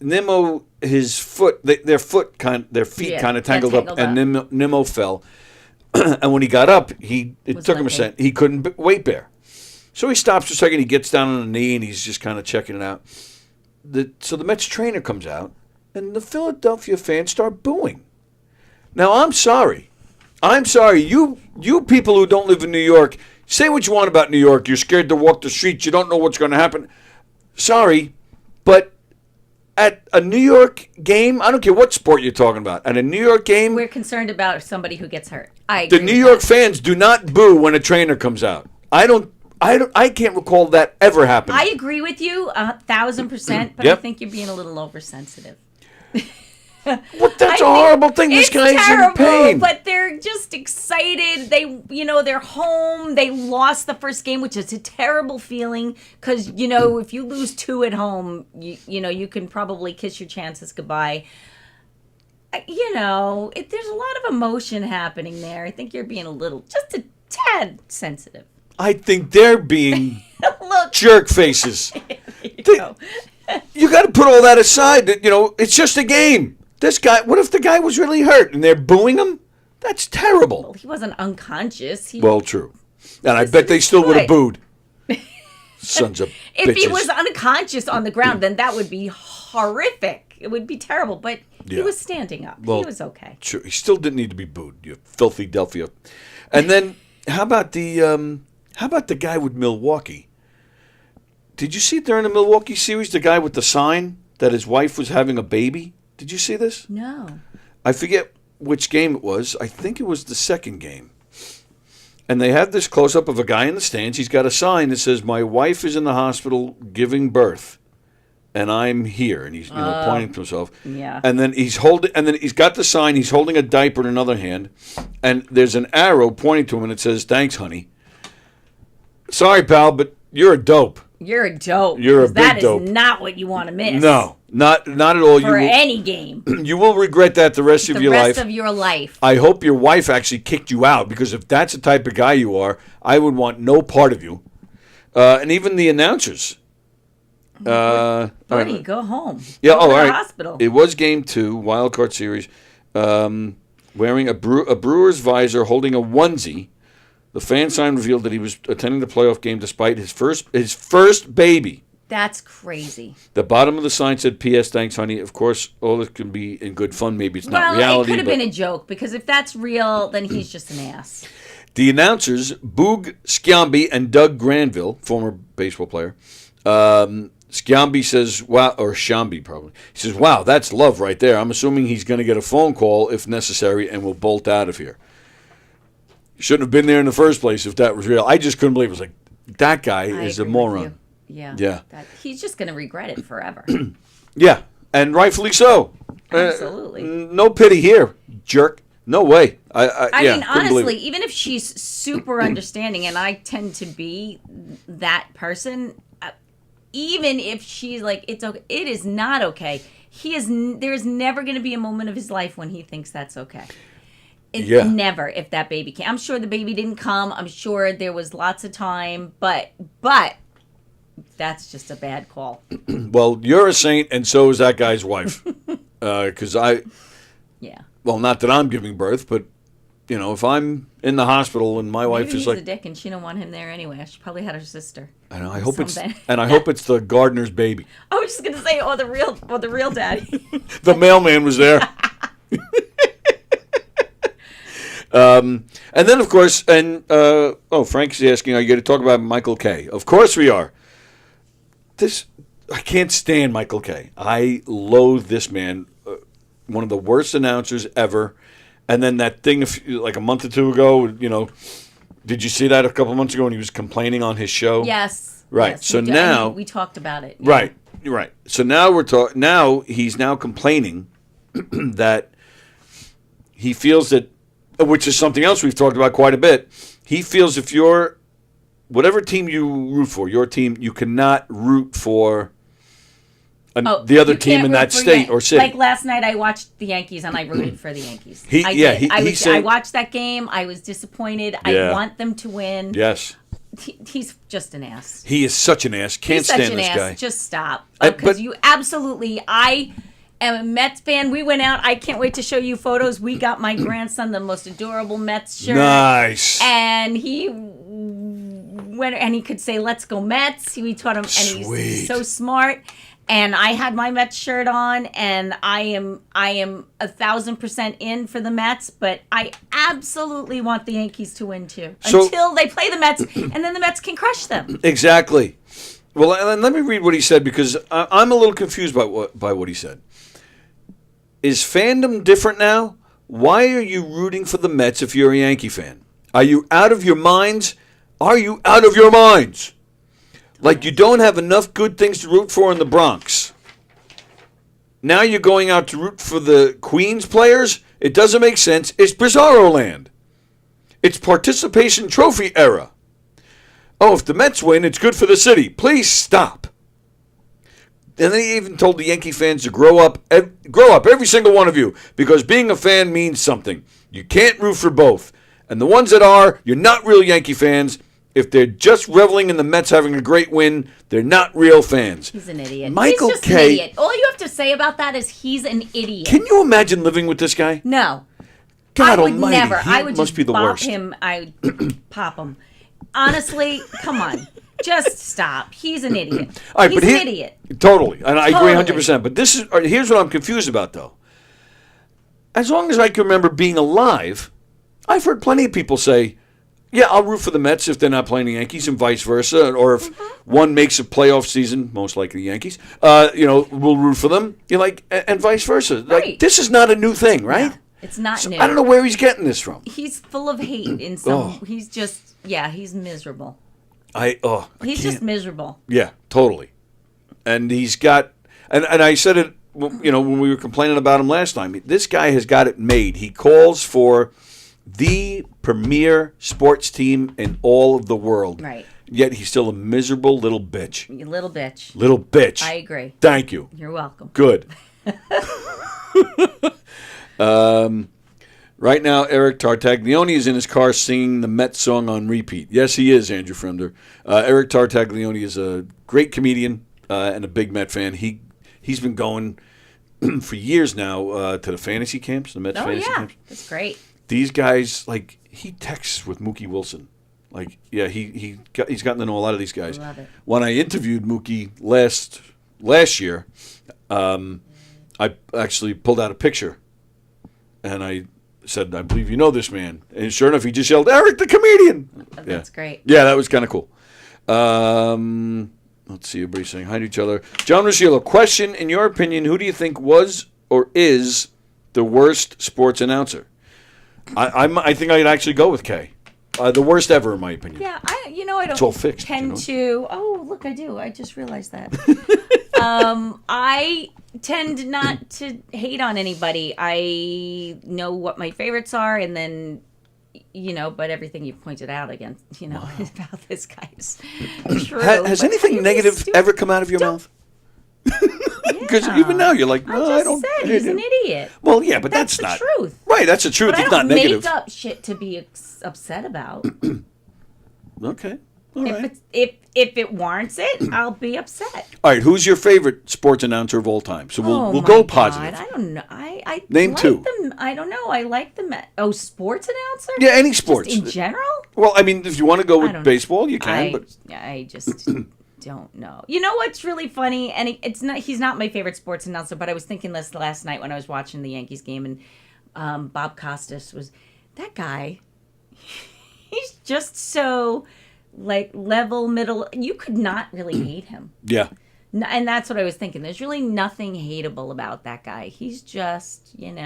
Nimmo, his foot, their feet kind of tangled up, and Nimmo fell. And when he got up, it took him a second. He couldn't weight bear, so he stops for a second. He gets down on a knee, and he's just kind of checking it out. So the Mets trainer comes out, and the Philadelphia fans start booing. Now, I'm sorry. You people who don't live in New York, say what you want about New York. You're scared to walk the streets. You don't know what's going to happen. Sorry, but at a New York game, I don't care what sport you're talking about. At a New York game,
We're concerned about somebody who gets hurt.
the New York fans do not boo when a trainer comes out. I can't recall that ever happening.
I agree with you 1,000%, but
Yep.
I think you're being a little oversensitive.
That's a horrible thing. This guy's
terrible,
in pain.
But they're just excited. They're home. They lost the first game, which is a terrible feeling because, if you lose 2 at home, you can probably kiss your chances goodbye. There's a lot of emotion happening there. I think you're being just a tad sensitive.
I think they're being jerk faces. You got to put all that aside. It's just a game. This guy, what if the guy was really hurt and they're booing him? That's terrible.
Well, he wasn't unconscious.
Well, true. And I bet they still would have booed. Sons of
If
bitches.
he was unconscious on the ground, then that would be horrific. It would be terrible. But he was standing up.
Well,
he was okay.
Sure. He still didn't need to be booed. You filthy Delphia. And then how about the guy with Milwaukee? Did you see during the Milwaukee series the guy with the sign that his wife was having a baby? Did you see this?
No.
I forget which game it was. I think it was the second game. And they have this close-up of a guy in the stands. He's got a sign that says, "My wife is in the hospital giving birth, and I'm here." And he's pointing to himself.
Yeah.
And then he's got the sign. He's holding a diaper in another hand, and there's an arrow pointing to him, and it says, "Thanks, honey." Sorry, pal, but you're a dope.
You're a dope.
You're a
'cause
big
that
dope.
is not what you want to miss.
No, not at all.
For any game.
You will regret that the rest of your life.
The rest of your life.
I hope your wife actually kicked you out, because if that's the type of guy you are, I would want no part of you. And even the announcers.
Buddy, go home.
Yeah,
go
all
to
right.
the hospital.
It was game 2, wild card series. Wearing a Brewers visor, holding a onesie. The fan sign revealed that he was attending the playoff game despite his first baby.
That's crazy.
The bottom of the sign said, "P.S. Thanks, honey." Of course, all this can be in good fun. Maybe it's not reality.
It could have
but
been a joke, because if that's real, then he's just an ass.
The announcers, Boog Sciambi and Doug Granville, former baseball player, Sciambi says, "Wow," or Sciambi probably. He says, "Wow, that's love right there. I'm assuming he's going to get a phone call if necessary and will bolt out of here." Shouldn't have been there in the first place if that was real. I just couldn't believe it. It was like, that guy is a moron.
Yeah. He's just going to regret it forever.
Yeah, and rightfully so.
Absolutely.
No pity here, jerk. No way.
I
yeah,
mean,
couldn't believe
honestly,
it.
even if she's super understanding, and I tend to be that person, even if she's like, it's okay, it is not okay. There is never going to be a moment of his life when he thinks that's okay. Never, if that baby came. I'm sure the baby didn't come. I'm sure there was lots of time, but that's just a bad call.
Well, you're a saint, and so is that guy's wife. Because
Yeah.
Well, not that I'm giving birth, but, if I'm in the hospital and my wife
Maybe
is
he's
like...
a dick and she don't want him there anyway. She probably had her sister.
I know. I hope it's
Something.
the gardener's baby.
I was just gonna say, the real daddy.
The mailman was there. And then, of course, Frank's asking, are you going to talk about Michael Kay? Of course we are. I can't stand Michael Kay. I loathe this man. One of the worst announcers ever. And then that thing, like a month or two ago, did you see that a couple months ago when he was complaining on his show?
Yes.
Right.
Yes,
So now
we talked about it.
Yeah. Right. So now Now he's complaining that he feels that, which is something else we've talked about quite a bit. He feels if you're whatever team you root for, your team, you cannot root for the other team in that state or city.
Like last night, I watched the Yankees and I rooted for the Yankees. I watched that game. I was disappointed.
Yeah.
I want them to win.
Yes.
He's just an ass.
He is such an ass. Can't stand this guy.
Just stop. Because you absolutely. I am a Mets fan. We went out. I can't wait to show you photos. We got my grandson the most adorable Mets shirt.
Nice.
And he went and he could say, "Let's go Mets." We taught him, and he's so smart. And I had my Mets shirt on, and I am 1,000% in for the Mets, but I absolutely want the Yankees to win too until they play the Mets, and then the Mets can crush them.
Exactly. Well, and let me read what he said because I'm a little confused by what he said. Is fandom different now? Why are you rooting for the Mets if you're a Yankee fan? Are you out of your minds? Are you out of your minds? Like you don't have enough good things to root for in the Bronx. Now you're going out to root for the Queens players? It doesn't make sense. It's Bizarro land. It's participation trophy era. Oh, if the Mets win, it's good for the city. Please stop. And then he even told the Yankee fans to grow up, every single one of you, because being a fan means something. You can't root for both. And the ones that are, you're not real Yankee fans. If they're just reveling in the Mets having a great win, they're not real fans.
He's an idiot.
Michael
he's just
Kay.
an idiot. All you have to say about that is he's an idiot.
Can you imagine living with this guy?
No.
God
I would
almighty.
never.
He
I would
must
just
be the
bop
worst.
him. I would pop him. Honestly, come on. Just stop. He's an idiot.
All right,
he's
but
an idiot.
Totally. And I agree
Totally.
100%. But here's what I'm confused about, though. As long as I can remember being alive, I've heard plenty of people say, yeah, I'll root for the Mets if they're not playing the Yankees and vice versa. Or if one makes a playoff season, most likely the Yankees, we'll root for them. You're like, and vice versa.
Right.
Like, this is not a new thing, right?
No, it's not new.
I don't know where he's getting this from.
He's full of hate in some. He's just, he's miserable. He's just miserable.
Yeah, totally. And he's got, and I said it, when we were complaining about him last time. This guy has got it made. He calls for the premier sports team in all of the world.
Right.
Yet he's still a miserable little bitch.
You little bitch.
Little bitch.
I agree.
Thank you.
You're welcome.
Good. Right now, Eric Tartaglione is in his car singing the Mets song on repeat. Yes, he is, Andrew Fremder. Eric Tartaglione is a great comedian and a big Met fan. He's been going for years now to the fantasy camps, the Mets fantasy camps.
That's great.
These guys, like, he texts with Mookie Wilson. Like, yeah, he's gotten to know a lot of these guys.
Love it.
When I interviewed Mookie last year, I actually pulled out a picture, and I said, I believe you know this man. And sure enough, he just yelled, Eric the comedian.
That's great.
Yeah, that was kind of cool. Let's see, everybody's saying hi to each other. John Rusciello, question, in your opinion, who do you think was or is the worst sports announcer? I think I'd actually go with Kay. The worst ever, in my opinion.
Yeah, I
It's all
don't
fixed,
tend to. Oh, look, I do. I just realized that. I tend not to hate on anybody. I know what my favorites are, and then, but everything you pointed out again, about this guy is true.
Has anything negative ever come out of your mouth? Because even now you're like, no, I don't.
Said he's an idiot.
Well, yeah, but that's
the
not
truth.
Right, that's the truth.
But
It's
I don't
not negative.
make up shit to be upset about.
Okay. All right.
If it warrants it, I'll be upset.
All right, who's your favorite sports announcer of all time? So we'll go positive.
I don't know. I
Name
like
two.
Them. I don't know. I like them. Oh, sports announcer?
Yeah, any sports.
Just in general?
Well, I mean, if you want to go with baseball, you can. But
I just don't know. You know what's really funny? And it's not. He's not my favorite sports announcer. But I was thinking this last night when I was watching the Yankees game, and Bob Costas was. that guy, he's just so like level middle. You could not really hate him.
Yeah.
And that's what I was thinking. There's really nothing hateable about that guy. He's just, and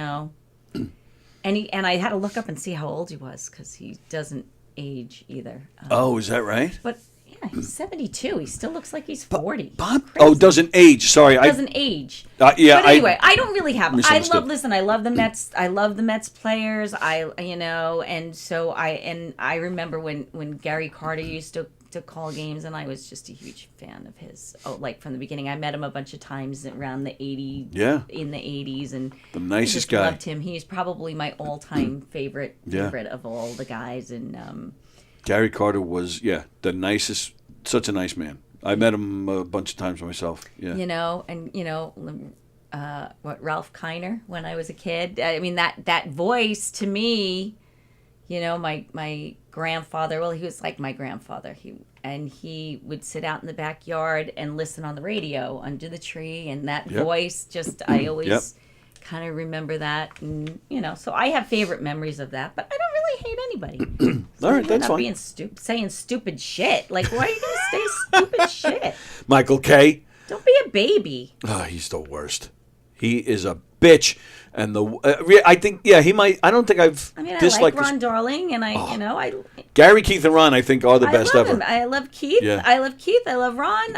I had to look up and see how old he was because he doesn't age either.
Oh, is that right?
But yeah, he's 72. He still looks like he's 40.
Bob? Oh, doesn't age. Sorry,
Doesn't age.
Yeah.
But anyway, I don't really have.
Misunderstood.
I love the Mets. I love the Mets players. And so I remember when Gary Carter used to call games, and I was just a huge fan of his. Oh, like from the beginning, I met him a bunch of times around the 80s.
Yeah.
In the 80s, and
the nicest
I just
guy.
Loved him. He's probably my all-time favorite of all the guys. And
Gary Carter was the nicest. Such a nice man. I met him a bunch of times myself. Yeah.
Ralph Kiner when I was a kid. I mean that voice to me. My grandfather, well, he was like my grandfather. He would sit out in the backyard and listen on the radio under the tree, and that voice just, I always kind of remember that. And, so I have favorite memories of that, but I don't really hate anybody.
All right, that's
not
fine.
Saying stupid shit. Like, why are you going to say stupid shit?
Michael K.
Don't be a baby.
Oh, he's the worst. He is a bitch. And I think, he might. I don't think I've disliked
I like Ron Darling, and I
Gary, Keith, and Ron, I think, are the best
love
ever.
Him. I love Keith.
Yeah.
I love Keith. I love Ron.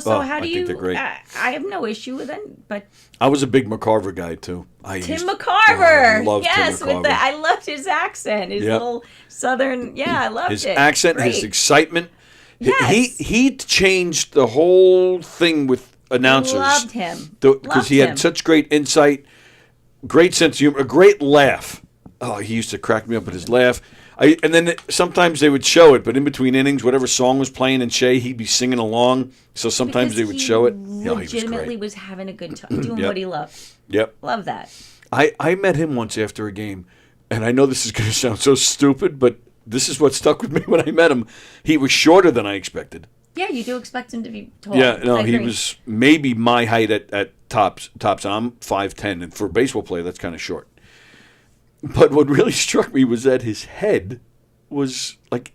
So how do you?
They're great.
I have no issue with it, but
I was a big McCarver guy too.
Tim McCarver.
I loved
yes,
Tim McCarver.
I loved his accent, his little southern. Yeah, I loved
his
it.
accent,
Great.
his excitement.
Yes.
He changed the whole thing with announcers.
Loved him
because he had such great insight. Great sense of humor, a great laugh. Oh, he used to crack me up with his laugh. And then sometimes they would show it, but in between innings, whatever song was playing in Shea, he'd be singing along. So sometimes they would show it.
Legitimately was having a good time, doing what he loved.
Yep.
Love that.
I met him once after a game, and I know this is going to sound so stupid, but this is what stuck with me when I met him. He was shorter than I expected.
Yeah, you do expect him to be tall.
Yeah, no, he was maybe my height at tops, and I'm 5'10", and for a baseball player, that's kind of short. But what really struck me was that his head was like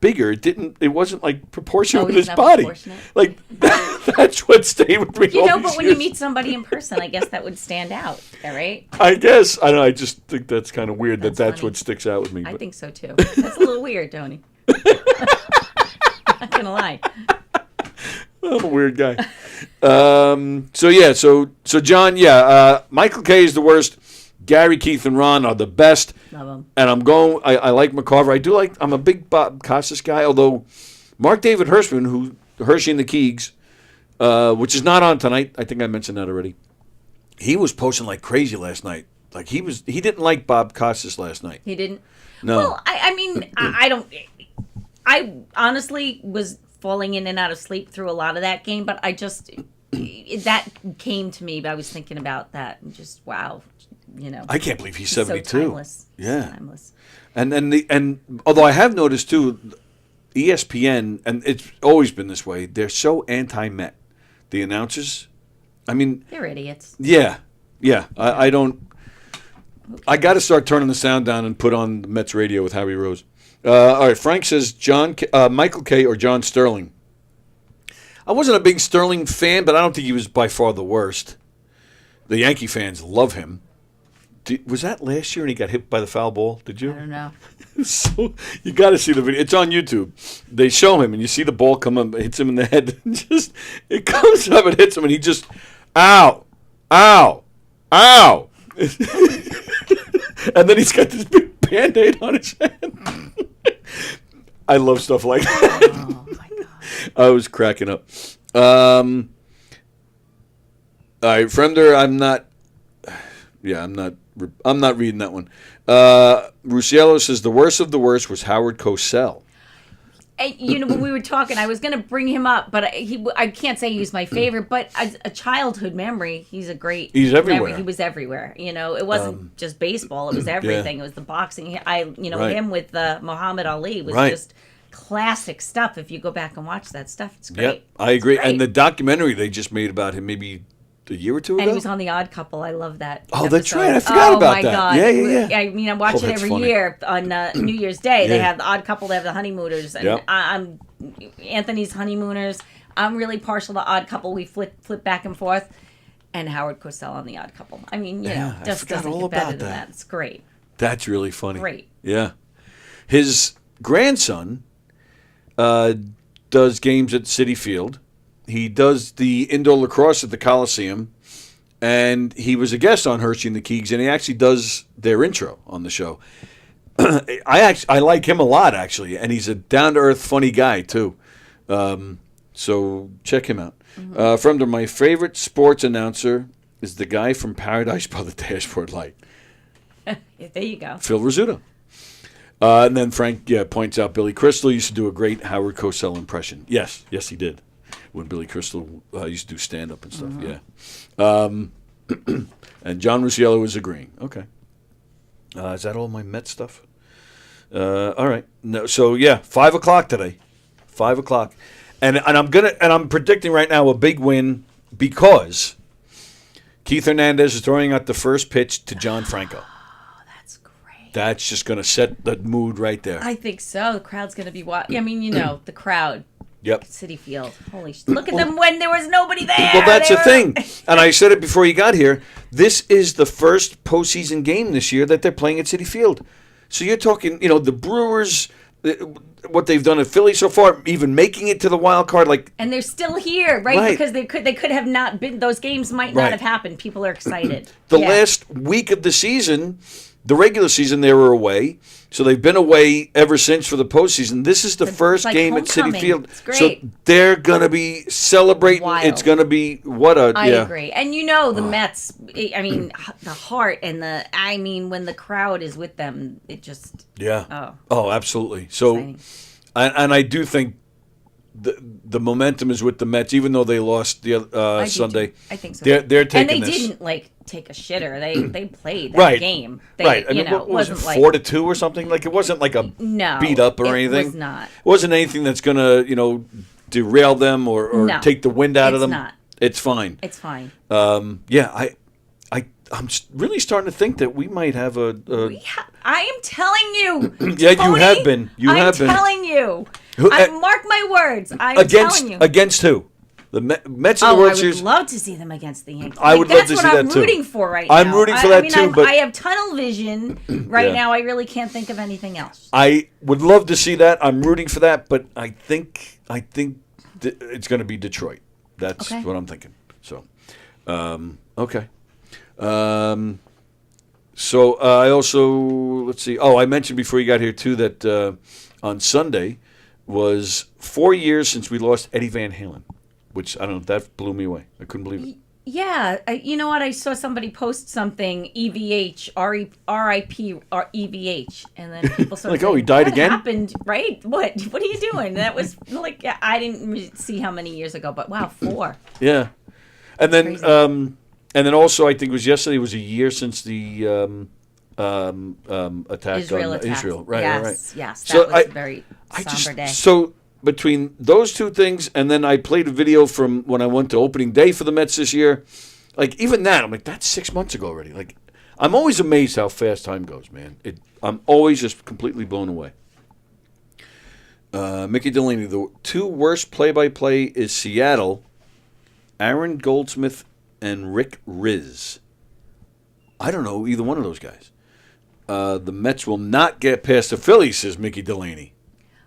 bigger. It wasn't like proportionate with his body. Like that's what stayed with me.
But when you meet somebody in person, I guess that would stand out, right?
I guess I don't know. I just think that's kind of weird. That's what sticks out with me.
I think so too. That's a little weird, Tony. Not gonna lie.
I'm a weird guy. So John, Michael K is the worst. Gary, Keith, and Ron are the best.
Love them.
And I like McCarver. I'm a big Bob Costas guy, although Mark David Hirschman, Hershey and the Keegs, which is not on tonight. I think I mentioned that already. He was posting like crazy last night. Like he didn't like Bob Costas last night.
He didn't?
No.
Well, I mean, I don't. I honestly was falling in and out of sleep through a lot of that game, but that came to me. But I was thinking about that and just wow,
I can't believe he's 72.
So timeless.
Yeah,
so timeless.
And although I have noticed too, ESPN, and it's always been this way, they're so anti-Met. The announcers, I mean,
they're idiots.
Yeah. I don't. I got to start turning the sound down and put on the Mets radio with Harry Rose. All right, Frank says Michael K. or John Sterling. I wasn't a big Sterling fan, but I don't think he was by far the worst. The Yankee fans love him. Was that last year and he got hit by the foul ball? Did you?
I don't know.
So you got to see the video. It's on YouTube. They show him, and you see the ball come up, hits him in the head. It comes up and hits him, and he just, ow, ow, ow. And then he's got this big Band-Aid on his hand. I love stuff like that.
Oh my God.
I was cracking up. All right, Fremder, I'm not reading that one. Rusiello says the worst of the worst was Howard Cosell.
When we were talking, I was going to bring him up, but I can't say he's my favorite. But as a childhood memory, he's a great.
He's everywhere.
Memory. He was everywhere. It wasn't just baseball; it was everything.
Yeah.
It was the boxing.
Right.
Him with Muhammad Ali was just classic stuff. If you go back and watch that stuff, it's great.
Yeah, I agree. And the documentary they just made about him maybe a year or two ago.
And he was on The Odd Couple. I love that.
Oh, that's
episode.
right. I forgot about
my
that.
God.
Yeah.
I mean, I watch it
that's
every
funny.
year on New Year's Day. They
Yeah.
have The Odd Couple. They have the Honeymooners. And
Yep.
I'm Anthony's Honeymooners. I'm really partial to Odd Couple. We flip back and forth. And Howard Cosell on The Odd Couple. I mean,
Yeah, I
just
forgot
doesn't
all
get better
about
than
that.
that. It's great.
That's really funny.
Great.
Yeah. His grandson does games at City Field. He does the indoor lacrosse at the Coliseum. And he was a guest on Hershey and the Keegs, and he actually does their intro on the show. I like him a lot, actually, and he's a down-to-earth, funny guy, too. So check him out. From there, my favorite sports announcer is the guy from Paradise by the Dashboard Light.
There you go.
Phil Rizzuto. And then Frank points out Billy Crystal used to do a great Howard Cosell impression. Yes, he did. When Billy Crystal used to do stand-up and stuff, yeah. And John Rusciello is agreeing. Okay. Is that all my Met stuff? All right. No, so, 5 o'clock today. 5 o'clock. And I'm predicting right now a big win because Keith Hernandez is throwing out the first pitch to John Franco. That's just going to set the mood right there.
I think so. The crowd's going to be I mean, the crowd.
Yep.
City Field. Holy shit. Look at them when there was nobody there.
Well, that's the thing. And I said it before you got here. This is the first postseason game this year that they're playing at City Field. So you're talking, the Brewers, what they've done at Philly so far, even making it to the wild card.
And they're still here, right? Because they could have not been, those games might not have happened. People are excited.
The last week of the season, the regular season, they were away. So they've been away ever since for the postseason. This is the first game at City Field.
It's great.
So they're going to be celebrating.
Wild.
It's going to be
I agree. And the Mets, I mean, the heart and when the crowd is with them, it just.
Yeah. Oh, absolutely. So, and I do think the momentum is with the Mets, even though they lost the Sunday.
I think so.
They're taking
and they
this.
didn't take a shitter. They played that
right.
game.
Right. I mean,
it wasn't
4-2 or something. Like it wasn't like a beat up or anything.
It was not.
It wasn't anything that's gonna derail them or take the wind out of them.
Not.
It's fine.
It's fine.
I'm really starting to think that we might have
I am telling you.
Yeah,
Tony,
you have been. I'm
telling you. Mark my words. I'm telling you.
Against who? The Mets in the
I
World
would
Series.
love to see them against the Yankees.
I would love to see that too.
That's what I'm rooting for right now.
I'm rooting for that too. But
I have tunnel vision right now. I really can't think of anything else.
I would love to see that. I'm rooting for that, but I think it's going to be Detroit. That's what I'm thinking. So, okay. So I also let's see. Oh, I mentioned before you got here too that on Sunday was 4 years since we lost Eddie Van Halen. Which, I don't know, that blew me away. I couldn't believe it.
Yeah. You know what? I saw somebody post something, EVH, RIP, or EVH. And then people started
saying, he died
what
again?
Happened, right? What are you doing? That was I didn't see how many years ago, but wow, 4.
Yeah. And then also, I think it was yesterday, was a year since the attack on Israel. Right,
yes,
right.
Yes, that was a very somber day.
So between those two things, and then I played a video from when I went to opening day for the Mets this year. Like, even that, I'm like, that's 6 months ago already. Like, I'm always amazed how fast time goes, man. I'm always just completely blown away. Mickey Delaney, the 2 worst play-by-play is Seattle, Aaron Goldsmith, and Rick Riz. I don't know either one of those guys. The Mets will not get past the Phillies, says Mickey Delaney.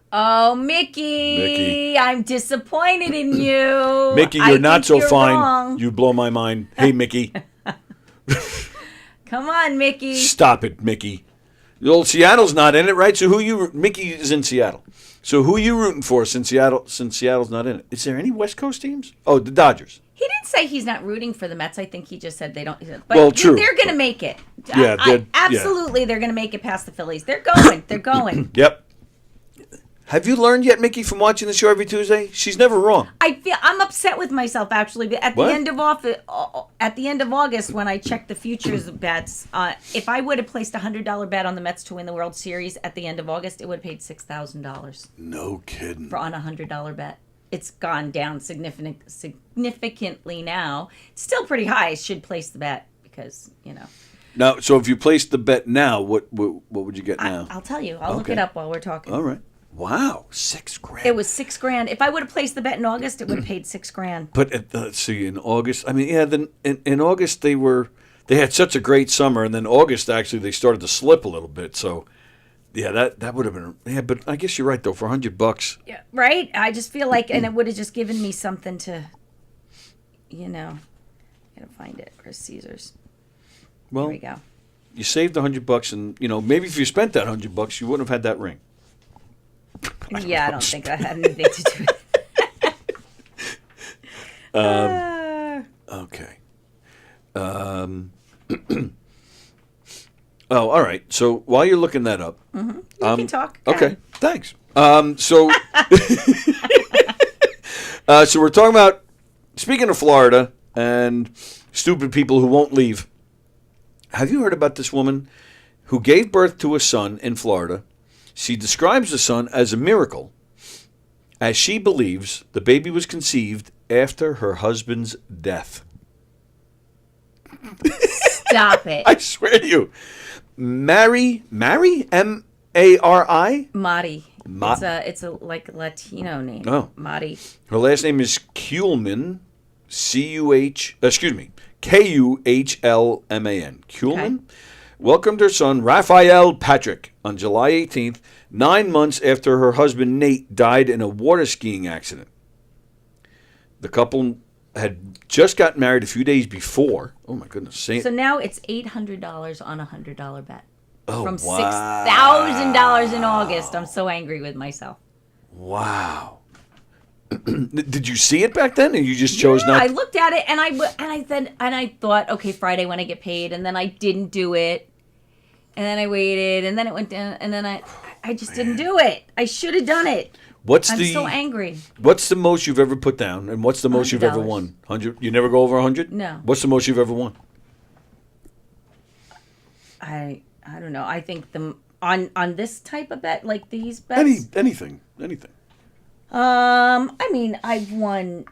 Oh, Mickey, I'm disappointed in you.
Mickey, you're not so fine.
Wrong.
You blow my mind. Hey, Mickey.
Come on, Mickey.
Stop it, Mickey. Old Seattle's not in it, right? So Mickey is in Seattle. So who are you rooting for since Seattle's not in it? Is there any West Coast teams? Oh, the Dodgers.
He didn't say he's not rooting for the Mets. I think he just said they don't. But
true.
They're going to make it.
Yeah,
absolutely, they're going to make it past the Phillies. They're going. They're going.
Yep. Have you learned yet, Mickey, from watching the show every Tuesday? She's never wrong.
I'm upset with myself actually. At the end of August, when I checked the futures bets, if I would have placed a $100 bet on the Mets to win the World Series at the end of August, it would have paid $6,000.
No kidding.
On a $100 bet. it's gone down significantly now. It's still pretty high. I should place the bet because,
Now, so if you placed the bet now, what would you get now?
I'll tell you. I'll look it up while we're talking.
All right. Wow, $6,000.
It was $6,000. If I would have placed the bet in August, it would have paid $6,000.
But let's see, in August, I mean, yeah, then in August they had such a great summer, and then August actually they started to slip a little bit. So, yeah, that would have been But I guess you're right though. For $100,
Yeah, right. I just feel like, and it would have just given me something to, gotta find it. Where's Caesars?
well,
Here we go.
you saved $100, and maybe if you spent that $100, you wouldn't have had that ring.
Yeah, I don't think that had anything to do with it.
Okay. Oh, all right. So while you're looking that up,
You can talk.
Okay, thanks. So we're talking about, speaking of Florida and stupid people who won't leave. Have you heard about this woman who gave birth to a son in Florida? She describes the son as a miracle, as she believes the baby was conceived after her husband's death.
Stop it.
I swear to you. Mary, M-A-R-I?
Mari. It's a like Latino name.
Oh.
Mari.
Her last name is Kuhlman, K-U-H-L-M-A-N. Kuhlman?
Okay.
Welcomed her son, Raphael Patrick, on July 18th, 9 months after her husband, Nate, died in a water skiing accident. The couple had just gotten married a few days before. Oh, my goodness.
So now it's $800 on a $100 bet.
Oh,
From
wow.
$6,000 in August. I'm so angry with myself.
Wow. Did you see it back then, and you just chose not?
I looked at it and I thought, okay, Friday when I get paid, and then I didn't do it, and then I waited, and then it went down, and then I just didn't do it. I should have done it. I'm so angry.
What's the most you've ever put down, and what's the most you've ever won? 100. You never go over 100?
No.
What's the most you've ever won?
I don't know. I think on this type of bet, like these bets,
Anything.
I mean, I've won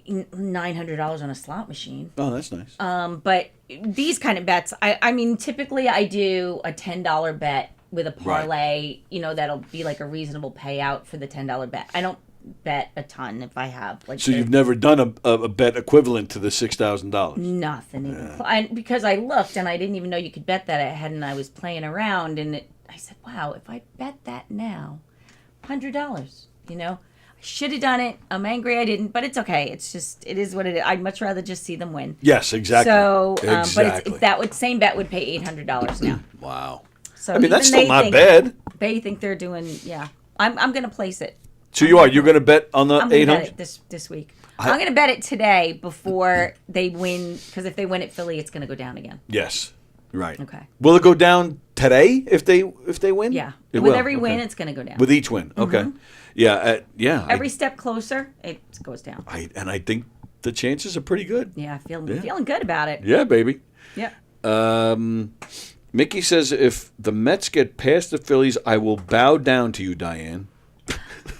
$900 on a slot machine.
Oh, that's nice.
But these kind of bets, I mean, typically I do a $10 bet with a parlay. That'll be like a reasonable payout for the $10 bet. I don't bet a ton if I have like.
So you've never done a bet equivalent to the $6,000?
Nothing. Because I looked and I didn't even know you could bet that ahead, and I was playing around, and I said, wow, if I bet that now, $100, I should have done it. I'm angry I didn't, but it's okay. It is what it is. I'd much rather just see them win.
Yes, exactly.
So,
exactly.
but same bet would pay $800 now.
Wow.
So
I mean, that's still not
bad.
bad.
They think they're doing, yeah. I'm going to place it.
So you're going to bet on the 800?
I'm going to bet it this week. I'm going to bet it today before they win, because if they win at Philly, it's going to go down again.
Yes. Right.
Okay.
Will it go down today if they win?
Yeah.
It
With
will.
every win,
Okay.
it's going to go down.
With each win. Okay. Yeah. Yeah.
Every step closer, it goes down.
I think the chances are pretty good.
Yeah, feeling good about it.
Yeah, baby.
Yeah.
Mickey says, if the Mets get past the Phillies, I will bow down to you, Diane.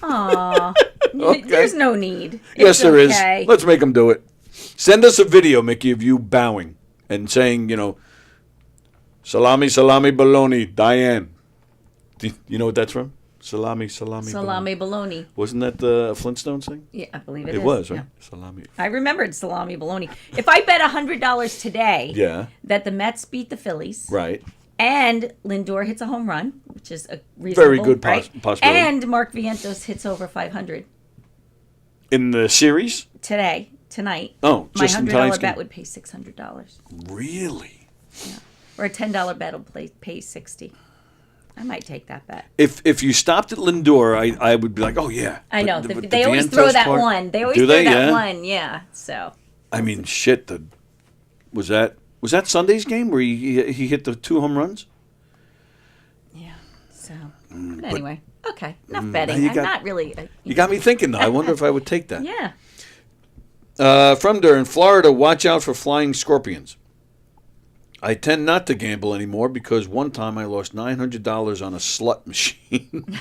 Aw.
Okay.
There's no need.
Yes, there is.
Okay.
Let's make them do it. Send us a video, Mickey, of you bowing and saying, salami, salami, bologna, Diane. Do you know what that's from? Salami, salami,
Salami bologna.
Wasn't that the Flintstones thing?
Yeah, I believe it is.
It was, right?
Yeah.
Salami.
I remembered salami bologna. If I bet $100 today that the Mets beat the Phillies,
right,
and Lindor hits a home run, which is a reasonable,
very good possibility,
and Mark Vientos hits over 500
in the series
tonight.
Oh,
my
just in
$100
tonight's
bet
game.
would pay $600.
Really?
Yeah. Or a $10 bet will pay $60. I might take that bet.
If you stopped at Lindor, I would be like, oh yeah.
I know
But
they always
Vientos
throw that
part-
one. They always
Do
throw
they?
that
Yeah.
one. Yeah. So.
I mean, shit. Was that Sunday's game where he hit the 2 home runs?
Yeah. So. But anyway, okay. Enough betting.
you
I'm
got-
not really.
You got me thinking, though. I wonder if I would take that.
Yeah.
From there, in Florida, watch out for flying scorpions. I tend not to gamble anymore because one time I lost $900 on a slut machine.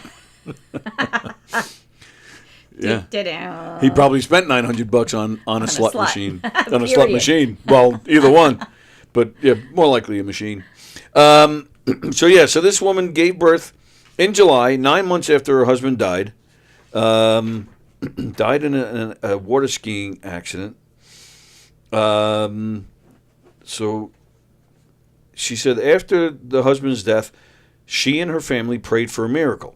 Yeah.
Do-do-do.
He probably spent $900 on a slot machine. On a slot
Period.
machine. Well, either one. But yeah, more likely a machine. So this woman gave birth in July, 9 months after her husband died. Died in a water skiing accident. So she said after the husband's death, she and her family prayed for a miracle.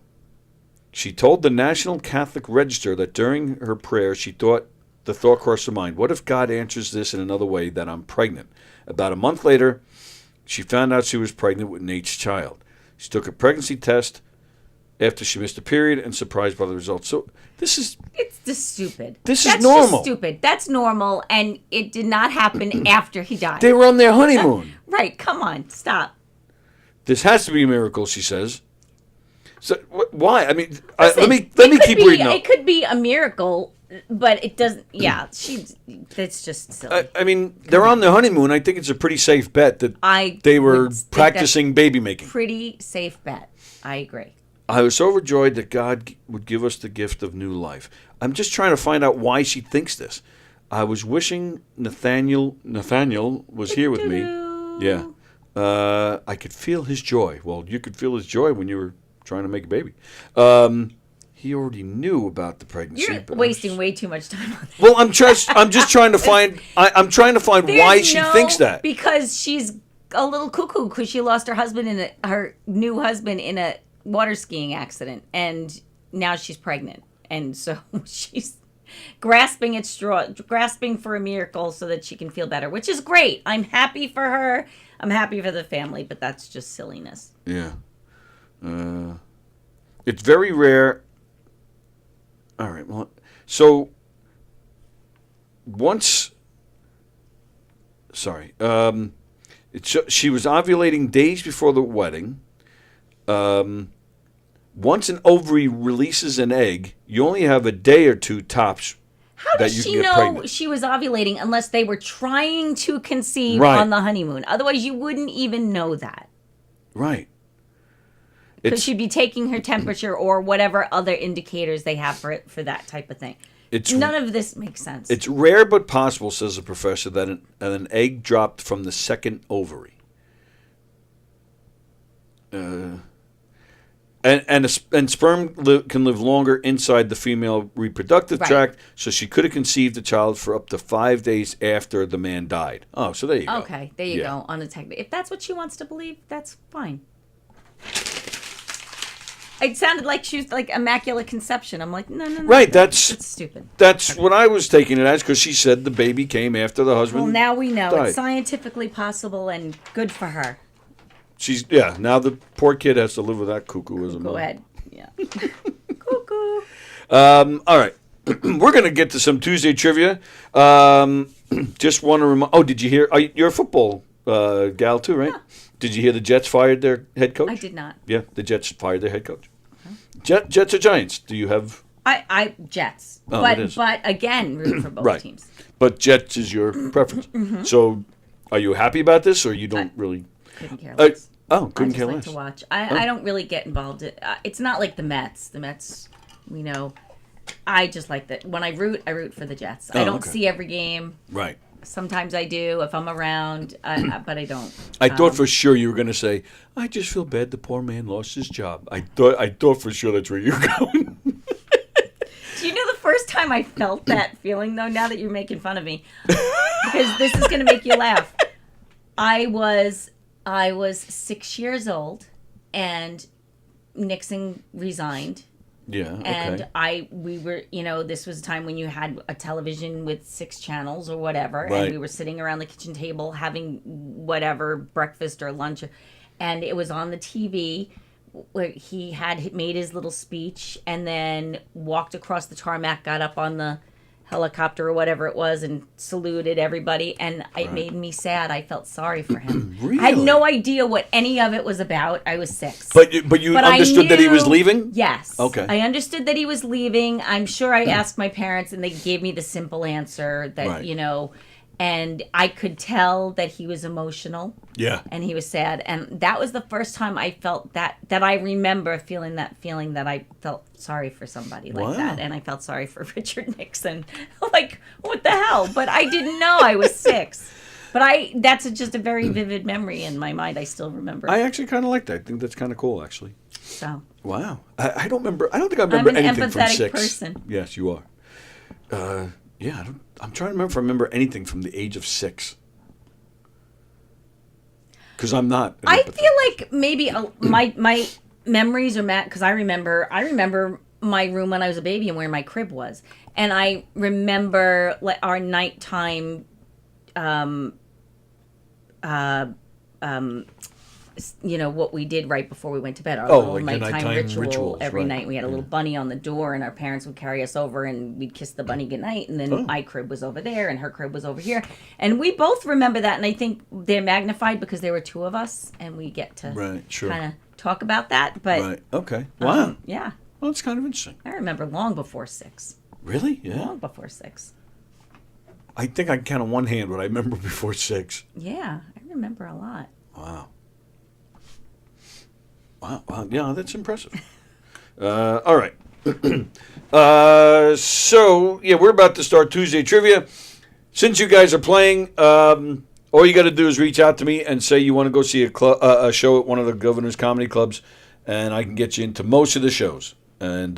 She told the National Catholic Register that during her prayer, the thought crossed her mind, what if God answers this in another way, that I'm pregnant? About a month later, she found out she was pregnant with Nate's child. She took a pregnancy test after she missed a period and surprised by the results. So it's
just stupid.
That's
just stupid. That's normal, and it did not happen after he died.
They were on their honeymoon.
Right, come on, stop.
This has to be a miracle, she says. So why? I mean,
Listen,
let me keep reading.
It could be a miracle, but it doesn't. Yeah, that's just silly.
I mean, they're on their honeymoon. I think it's a pretty safe bet that they were practicing baby making.
Pretty safe bet. I agree.
I was overjoyed that God would give us the gift of new life. I'm just trying to find out why she thinks this. I was wishing Nathaniel was here with me. Yeah. I could feel his joy. Well, you could feel his joy when you were trying to make a baby. He already knew about the pregnancy.
You're wasting way too much time on that.
Well, I'm just trying to find. I'm trying to find why she thinks that.
Because she's a little cuckoo because she lost her new husband in a water skiing accident, and now she's pregnant, and so she's grasping at straw, grasping for a miracle so that she can feel better, which is great. I'm happy for her. I'm happy for the family, but that's just silliness.
Yeah. It's very rare. All right. Well, so once. Sorry. She was ovulating days before the wedding. Once an ovary releases an egg, you only have a day or two tops.
How does she know she was ovulating unless they were trying to conceive on the honeymoon? Otherwise, you wouldn't even know that.
Right.
Because she'd be taking her temperature or whatever other indicators they have for that type of thing. None of this makes sense.
It's rare but possible, says the professor, that an egg dropped from the second ovary. And sperm can live longer inside the female reproductive tract, so she could have conceived the child for up to 5 days after the man died. Oh, so there you go.
Okay, there you go on the technique. If that's what she wants to believe, that's fine. It sounded like she was like immaculate conception. I'm like, no.
Right, that's
stupid.
That's what I was taking it as, because she said the baby came after the husband.
Well, now we know
died.
it's scientifically possible and good for her.
Now the poor kid has to live with that cuckoo as a mother.
Go ahead. Yeah. Cuckoo.
All right. We're going to get to some Tuesday trivia. Just want to remind. Oh, did you hear? You're a football gal too, right? Yeah. Did you hear the Jets fired their head coach?
I did not.
Yeah, the Jets fired their head coach. Okay. Jets or Giants? Do you have?
I Jets.
Oh,
but again, root for both teams.
But Jets is your preference.
Mm-hmm.
So, are you happy about this, or you don't really?
Couldn't care less.
Couldn't care less.
I just like to watch. I don't really get involved. It's not like the Mets. The Mets, I just like that. When I root for the Jets. I don't see every game.
Right.
Sometimes I do if I'm around, but I don't.
I thought for sure you were going to say, "I just feel bad the poor man lost his job." I thought for sure that's where you're going.
Do you know the first time I felt that feeling though? Now that you're making fun of me, because this is going to make you laugh. I was 6 years old, and Nixon resigned.
Yeah. Okay.
And we were, this was a time when you had a television with 6 channels or whatever,
right.
And we were sitting around the kitchen table having whatever breakfast or lunch, and it was on the TV where he had made his little speech and then walked across the tarmac, got up on the helicopter or whatever it was, and saluted everybody, and it made me sad. I felt sorry for him.
Really?
I had no idea what any of it was about. I was 6.
But you understood that he was leaving?
Yes.
Okay.
I understood that he was leaving. I'm sure I asked my parents, and they gave me the simple answer that, And I could tell that he was emotional.
Yeah.
And he was sad. And that was the first time I felt that I remember feeling that I felt sorry for somebody like that. And I felt sorry for Richard Nixon. Like, what the hell? But I didn't know. I was 6. But that's just a very vivid memory in my mind. I still remember.
I actually kind of like that. I think that's kind of cool, actually.
So.
Wow. I don't remember. I don't think I remember anything from 6.
I'm an empathetic person.
Yes, you are. Yeah, I'm trying to remember if I remember anything from the age of 6. Because I'm not.
I feel like maybe my memories are because I remember my room when I was a baby and where my crib was, and I remember like our nighttime, what we did right before we went to bed. Our little
like
nighttime ritual every
right.
night. We had a little bunny on the door, and our parents would carry us over, and we'd kiss the bunny goodnight. And then my crib was over there, and her crib was over here. And we both remember that, and I think they're magnified because there were 2 of us, and we get to kind of talk about that. But
right. Okay. Wow.
Yeah.
Well, it's kind of interesting.
I remember long before 6.
Really? Yeah.
Long before 6.
I think I can count on one hand what I remember before 6.
Yeah, I remember a lot.
Wow. Wow. Yeah, that's impressive. All right. So, yeah, we're about to start Tuesday Trivia. Since you guys are playing, all you got to do is reach out to me and say you want to go see a show at one of the Governor's Comedy Clubs, and I can get you into most of the shows. And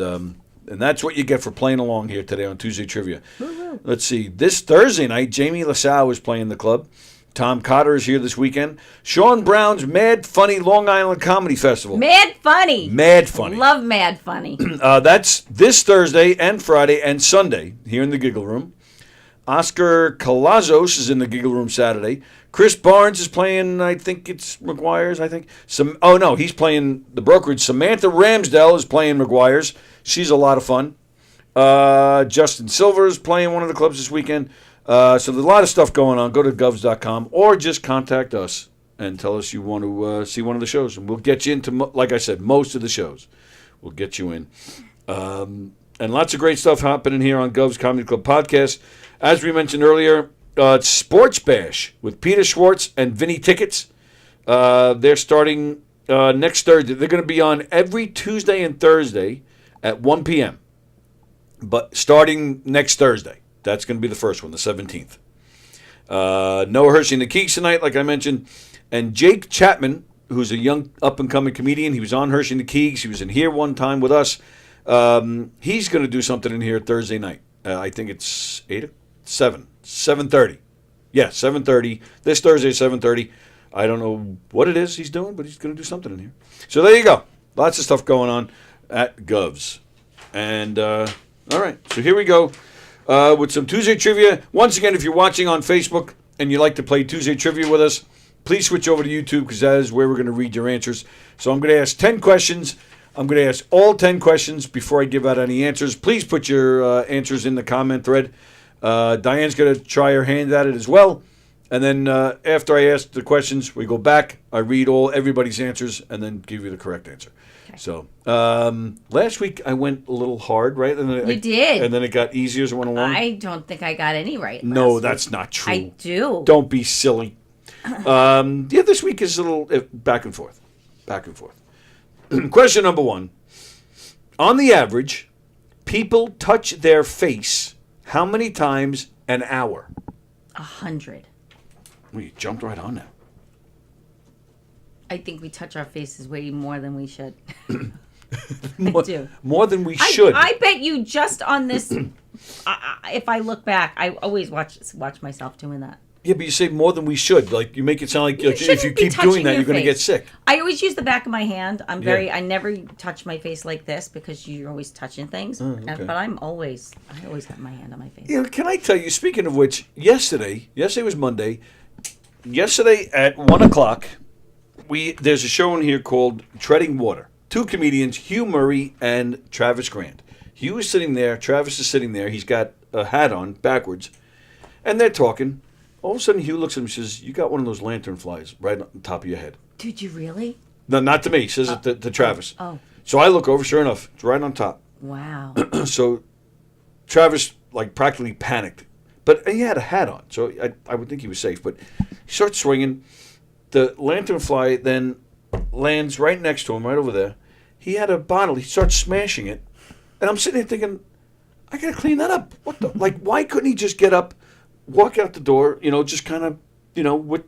that's what you get for playing along here today on Tuesday Trivia.
Woo-hoo.
Let's see. This Thursday night, Jamie LaSalle is playing the club. Tom Cotter is here this weekend. Sean Brown's Mad Funny Long Island Comedy Festival.
Mad Funny.
Mad Funny.
Love Mad Funny.
That's this Thursday and Friday and Sunday here in the Giggle Room. Oscar Calazos is in the Giggle Room Saturday. Chris Barnes is playing, I think it's McGuire's, he's playing the Brokerage. Samantha Ramsdell is playing McGuire's. She's a lot of fun. Justin Silver is playing one of the clubs this weekend. So there's a lot of stuff going on. Go to govs.com or just contact us and tell us you want to see one of the shows. And we'll get you into, like I said, most of the shows. We'll get you in. And lots of great stuff happening here on Gov's Comedy Club Podcast. As we mentioned earlier, it's Sports Bash with Peter Schwartz and Vinny Tickets. They're starting next Thursday. They're going to be on every Tuesday and Thursday at 1 p.m. But starting next Thursday. That's going to be the first one, the 17th. Noah Hershey and the Keeks tonight, like I mentioned. And Jake Chapman, who's a young up-and-coming comedian. He was on Hershey and the Keeks. He was in here one time with us. He's going to do something in here Thursday night. I think it's 7:30. Yeah, 7:30. This Thursday, 7:30. I don't know what it is he's doing, but he's going to do something in here. So there you go. Lots of stuff going on at Govs. And, all right, so here we go. With some Tuesday Trivia. Once again, if you're watching on Facebook and you like to play Tuesday Trivia with us, please switch over to YouTube because that is where we're going to read your answers. So I'm going to ask 10 questions. I'm going to ask all 10 questions before I give out any answers. Please put your answers in the comment thread. Diane's going to try her hand at it as well. And then after I ask the questions, we go back. I read everybody's answers and then give you the correct answer. Okay. So last week I went a little hard, right? And then
you did.
And then it got easier as it went along.
I don't think I got any right.
No, that's not true.
I do.
Don't be silly. This week is a little back and forth. Back and forth. Question number 1. On the average, people touch their face how many times an hour?
100.
Well, you jumped right on that.
I think we touch our faces way more than we should. I do.
More than we should.
I bet you just on this, if I look back, I always watch myself doing that.
Yeah, but you say more than we should. Like, you make it sound like if you keep doing that, you're going to get sick.
I always use the back of my hand. I never touch my face like this because you're always touching things.
Okay.
But I always have my hand on my face.
Yeah, can I tell you, speaking of which, yesterday was Monday. Yesterday at 1 o'clock, there's a show in here called Treading Water. 2 comedians, Hugh Murray and Travis Grant. Hugh is sitting there. Travis is sitting there. He's got a hat on backwards. And they're talking. All of a sudden, Hugh looks at him and says, "You got one of those lantern flies right on top of your head."
Did you really?
No, not to me. He says it to Travis.
Oh.
So I look over. Sure enough, it's right on top.
Wow.
So Travis, practically panicked. but he had a hat on, so I would think he was safe. But he starts swinging. The lanternfly then lands right next to him, right over there. He had a bottle. He starts smashing it, and I'm sitting there thinking, I gotta clean that up. What the? Like, why couldn't he just get up, walk out the door? Just kind of, with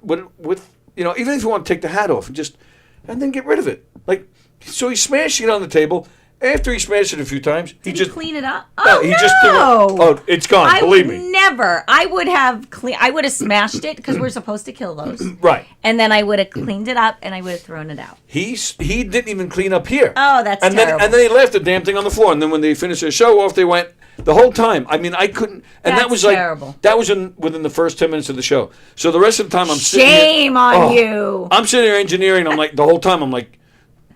even if you want to take the hat off and then get rid of it. Like, so he's smashing it on the table. After he smashed it a few times,
Did he clean it up?
No, he just threw it. Oh, it's gone.
I
believe
would
me.
never. I would have smashed it because we're supposed to kill those.
Right.
And then I would have cleaned it up and I would have thrown it out.
He didn't even clean up here.
Oh, that's terrible.
And then he left the damn thing on the floor. And then when they finished their show, off they went. The whole time. I mean, I couldn't. And that was
terrible.
That was within the first 10 minutes of the show. So the rest of the time, I'm sitting
Shame on you.
I'm sitting here engineering. I'm like, the whole time, I'm like,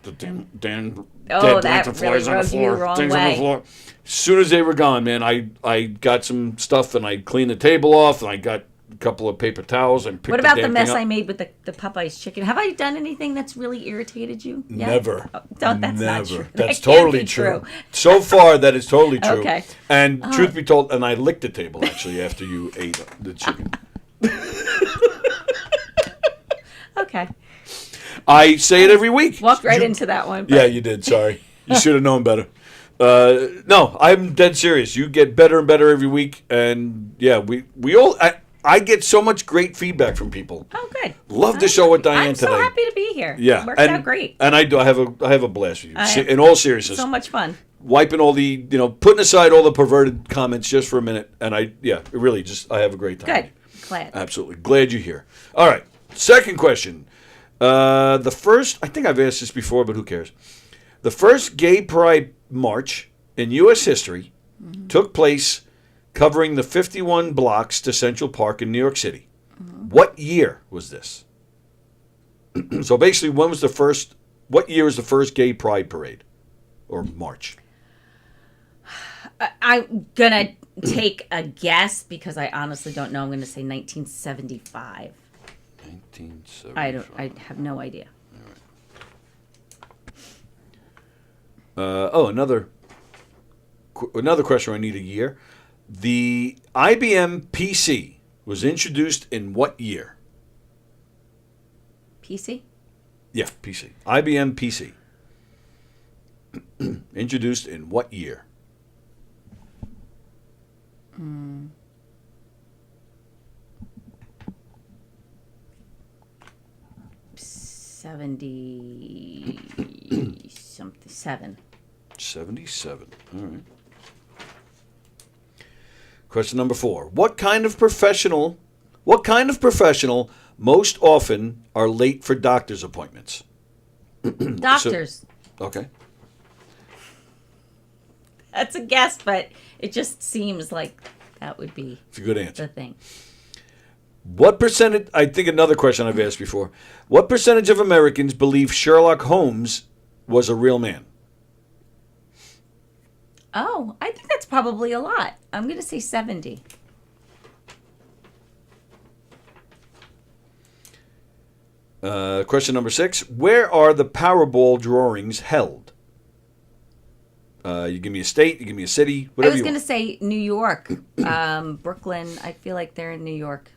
the damn dead
that
lanternflies
really
on the
rubbed you the
floor.
wrong
Things on
way.
the floor. As soon as they were gone, man, I got some stuff and I cleaned the table off and I got a couple of paper towels and picked
What about the
damn
mess
thing up.
I made with the Popeye's chicken? Have I done anything that's really irritated you? yet?
Never.
Oh, that's not true.
That's
That can't
totally
be
true. So far, that is totally true.
Okay.
And truth be told, and I licked the table actually after you ate the chicken.
Okay.
I say it every week.
Walked right into that one.
Yeah, you did. Sorry. You should have known better. No, I'm dead serious. You get better and better every week. And yeah, we all, I get so much great feedback from people.
Oh, good.
Love the show with Diane
I'm
today.
so happy to be here.
Yeah.
It worked out great.
And I do. I have a blast with you.
I have
In all seriousness.
So much fun.
Wiping all the, putting aside all the perverted comments just for a minute. And I have a great time.
Good. Glad.
Absolutely. Glad you're here. All right. Second question. The first, I think I've asked this before, but who cares? The first gay pride march in U.S. history took place covering the 51 blocks to Central Park in New York City. What year was this? So basically, what year was the first gay pride parade or march?
I'm going to take a guess because I honestly don't know. I'm going to say 1975.
1975.
I have no idea.
Another question. I need a year. The IBM PC was introduced in what year?
PC?
Yeah, PC. IBM PC. Introduced in what year?
77.
77. All right. Question number 4. What kind of professional most often are late for doctor's appointments?
Doctors.
Okay.
That's a guess, but it just seems like that would be
It's a good answer.
the thing.
What percentage, I think another question I've asked before, what percentage of Americans believe Sherlock Holmes was a real man?
Oh, I think that's probably a lot. I'm going to say 70.
Question number 6. Where are the Powerball drawings held? You give me a state, you give me a city,
I
whatever
was
you
going to
want.
say New York, Brooklyn. I feel like they're in New York.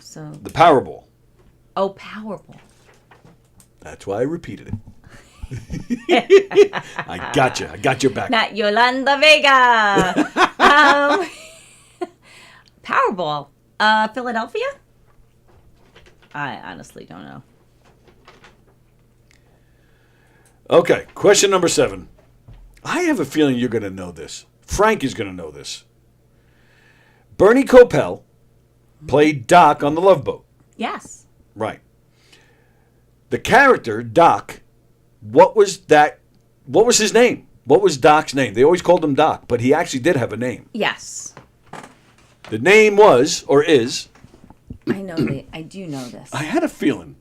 So.
The Powerball.
Oh, Powerball.
That's why I repeated it. I got you. I got your back.
Not Yolanda Vega. Powerball. Philadelphia? I honestly don't know.
Okay, question number 7. I have a feeling you're going to know this. Frank is going to know this. Bernie Kopell played Doc on The Love Boat.
Yes.
Right. The character, Doc, what was his name? What was Doc's name? They always called him Doc, but he actually did have a name.
Yes.
The name was, or is...
I do know this.
I had a feeling.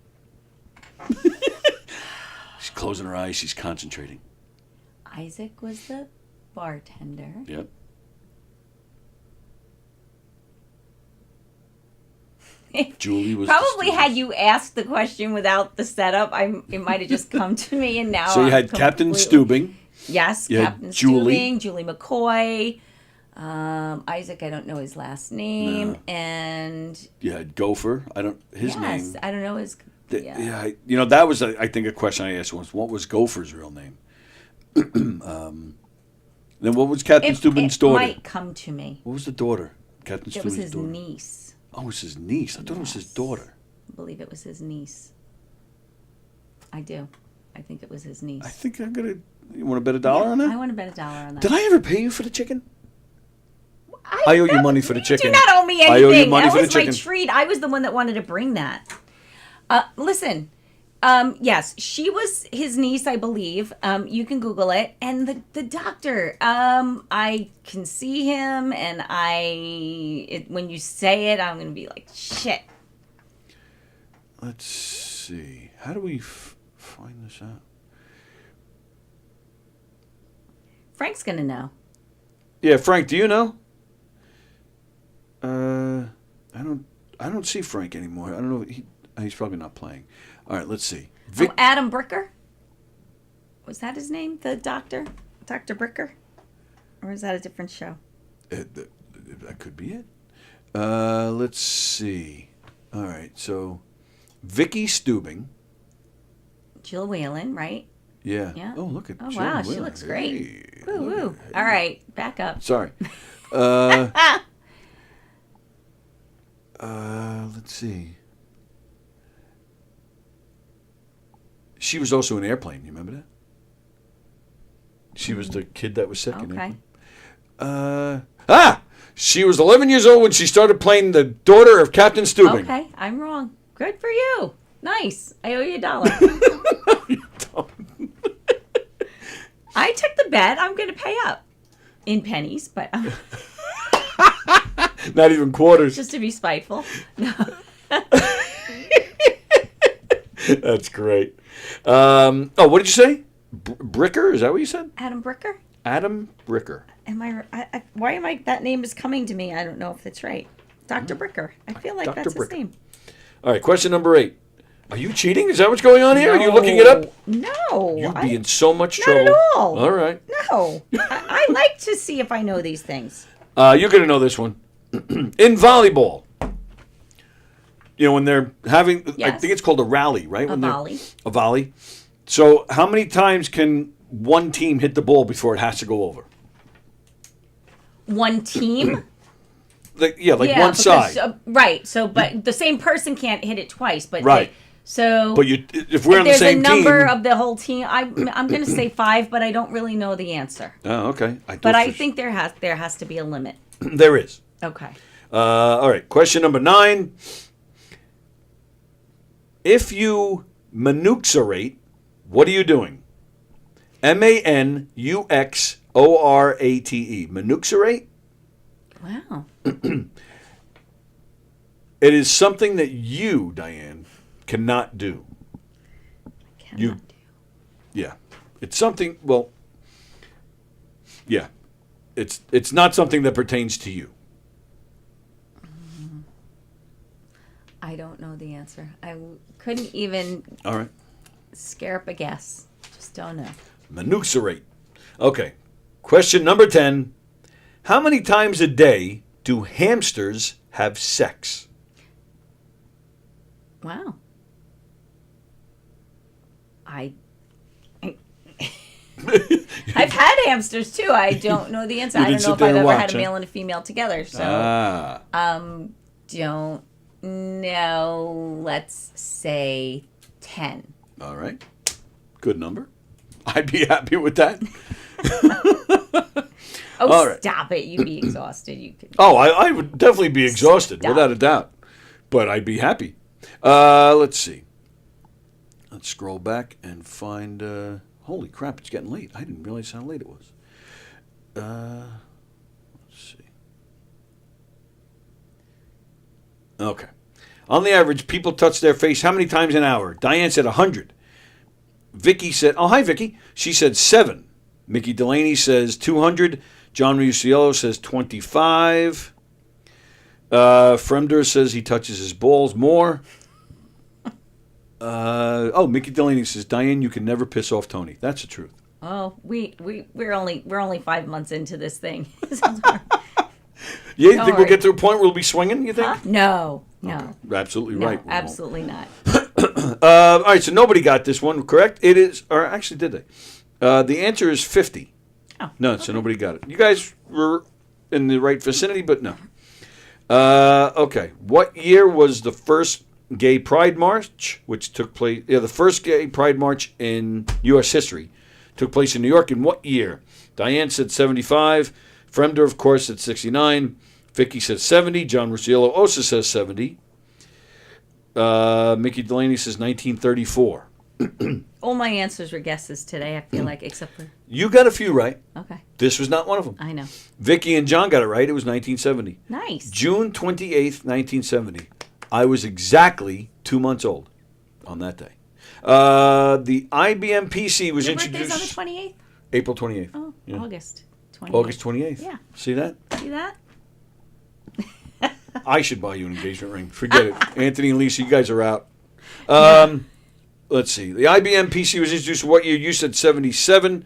She's closing her eyes. She's concentrating.
Isaac was the bartender.
Yep. Julie was
Probably had you asked the question without the setup, it might have just come to me, and now
So you
I'm
had Captain
completely-
Stubing.
Yes,
You had
Captain
Julie.
Stubing, Julie McCoy. Isaac, I don't know his last name,
No.
and
You had Gopher. I don't his
yes,
name.
I don't know his. Yeah.
That was I think a question I asked once. What was Gopher's real name? Then what was Captain Steuben's daughter?
It might come to me.
What was the daughter? Captain
It
Steuben's
was his
daughter.
niece.
Oh, it was his niece. I thought it was his daughter.
I believe it was his niece. I do. I think it was his niece.
I think I'm gonna. You want to bet $1 on that?
I want to bet $1 on that.
Did I ever pay you for the chicken? I owe you money for the chicken.
You do not owe me anything.
I owe you money
that
for the
was my
chicken.
treat. I was the one that wanted to bring that. Listen. Yes, she was his niece, I believe. You can Google it. And the doctor, I can see him, and when you say it, I'm going to be like, shit.
Let's see. How do we find this out?
Frank's going to know.
Yeah, Frank, do you know? I don't see Frank anymore. I don't know. He's probably not playing. All right, let's see.
Adam Bricker? Was that his name? The doctor? Dr. Bricker? Or is that a different show?
That could be it. Let's see. All right, so Vicky Steubing.
Jill Whalen, right?
Yeah.
Yeah.
Oh, look at
Oh,
Jill
wow, she
Whalen.
looks great.
Hey,
Woo,
look
woo.
at-
All right, back up.
Sorry. Let's see. She was also in Airplane. You remember that? She was the kid that was sick in
Okay.
Airplane. She was 11 years old when she started playing the daughter of Captain Steubing.
Okay, I'm wrong. Good for you. Nice. I owe you $1. I took the bet. I'm going to pay up in pennies, but
Not even quarters.
just to be spiteful. No.
That's great. What did you say? Bricker? Is that what you said?
Adam Bricker?
Adam Bricker.
Why am I? That name is coming to me. I don't know if it's right. Dr. Bricker. I feel like
Dr.
that's
Bricker.
his name.
All right, question number 8. Are you cheating? Is that what's going on here? Are you looking it up?
No.
You'd be in so much
Not
trouble.
at all.
All right.
No. I like to see if I know these things.
You're going to know this one. In volleyball, when they're having, I
Yes.
think it's called a rally, right?
A
When they're-
volley.
A volley. So how many times can one team hit the ball before it has to go over?
One team?
One
because,
side.
right. So, but the same person can't hit it twice. But
Right.
So,
But if we're on the
there's
same
a number
team.
of the whole team. I'm going to say 5, but I don't really know the answer.
Oh, okay.
But I think there has to be a limit.
There is.
Okay.
All right. Question number 9. If you manuxorate, what are you doing? Manuxorate. Manuxorate?
Wow.
It is something that you, Diane, cannot do. Yeah. It's something, well, yeah. It's not something that pertains to you.
I don't know the answer. I couldn't even
All right.
scare up a guess. Just don't know.
Manuxorate. Okay. Question number 10. How many times a day do hamsters have sex?
Wow. I've had hamsters too. I don't know the answer.
You
I don't
didn't
know
sit
if
there
I've
and
ever had
watch,
a male
huh?
and a female together. So, don't know. Let's say 10.
All right. Good number. I'd be happy with that.
Oh,
All right.
stop it! You'd be exhausted. You could.
Oh, I would definitely be exhausted,
Stop.
without a doubt. But I'd be happy. Let's see. Let's scroll back and find... holy crap, it's getting late. I didn't realize how late it was. Let's see. Okay. On the average, people touch their face how many times an hour? Diane said 100. Vicky said... Oh, hi, Vicky. She said 7. Mickey Delaney says 200. John Musiello says 25. Fremder says he touches his balls more. Mickey Delaney says, Diane, you can never piss off Tony. That's the truth.
Oh, we're only 5 months into this thing.
You
Don't
think we'll
worry.
get to a point where we'll be swinging, you think?
Huh? No. No.
Absolutely
No,
right. we won't.
absolutely not.
All right, so nobody got this one, correct? It is, or actually, did they? The answer is 50.
Oh,
no, so nobody got it. You guys were in the right vicinity, but no. Okay, what year was the first Gay Pride March, which took place? Yeah, the first Gay Pride March in U.S. history took place in New York. In what year? Diane said 75. Fremder, of course, said 69. Vicky said 70. John Rusciello also says 70. Mickey Delaney says 1934.
All my answers were guesses today, I feel like, except for...
You got a few right.
Okay.
This was not one of them.
I know.
Vicky and John got it right. It was 1970.
Nice.
June 28th, 1970. I was exactly 2 months old on that day. The IBM PC was
Your
introduced...
birthday's on the 28th?
April 28th.
Oh,
Yeah.
August 28th.
August 28th.
Yeah.
See that?
See that?
I should buy you an engagement ring. Forget it. Anthony and Lisa, you guys are out. Let's see. The IBM PC was introduced in what year? You said 77.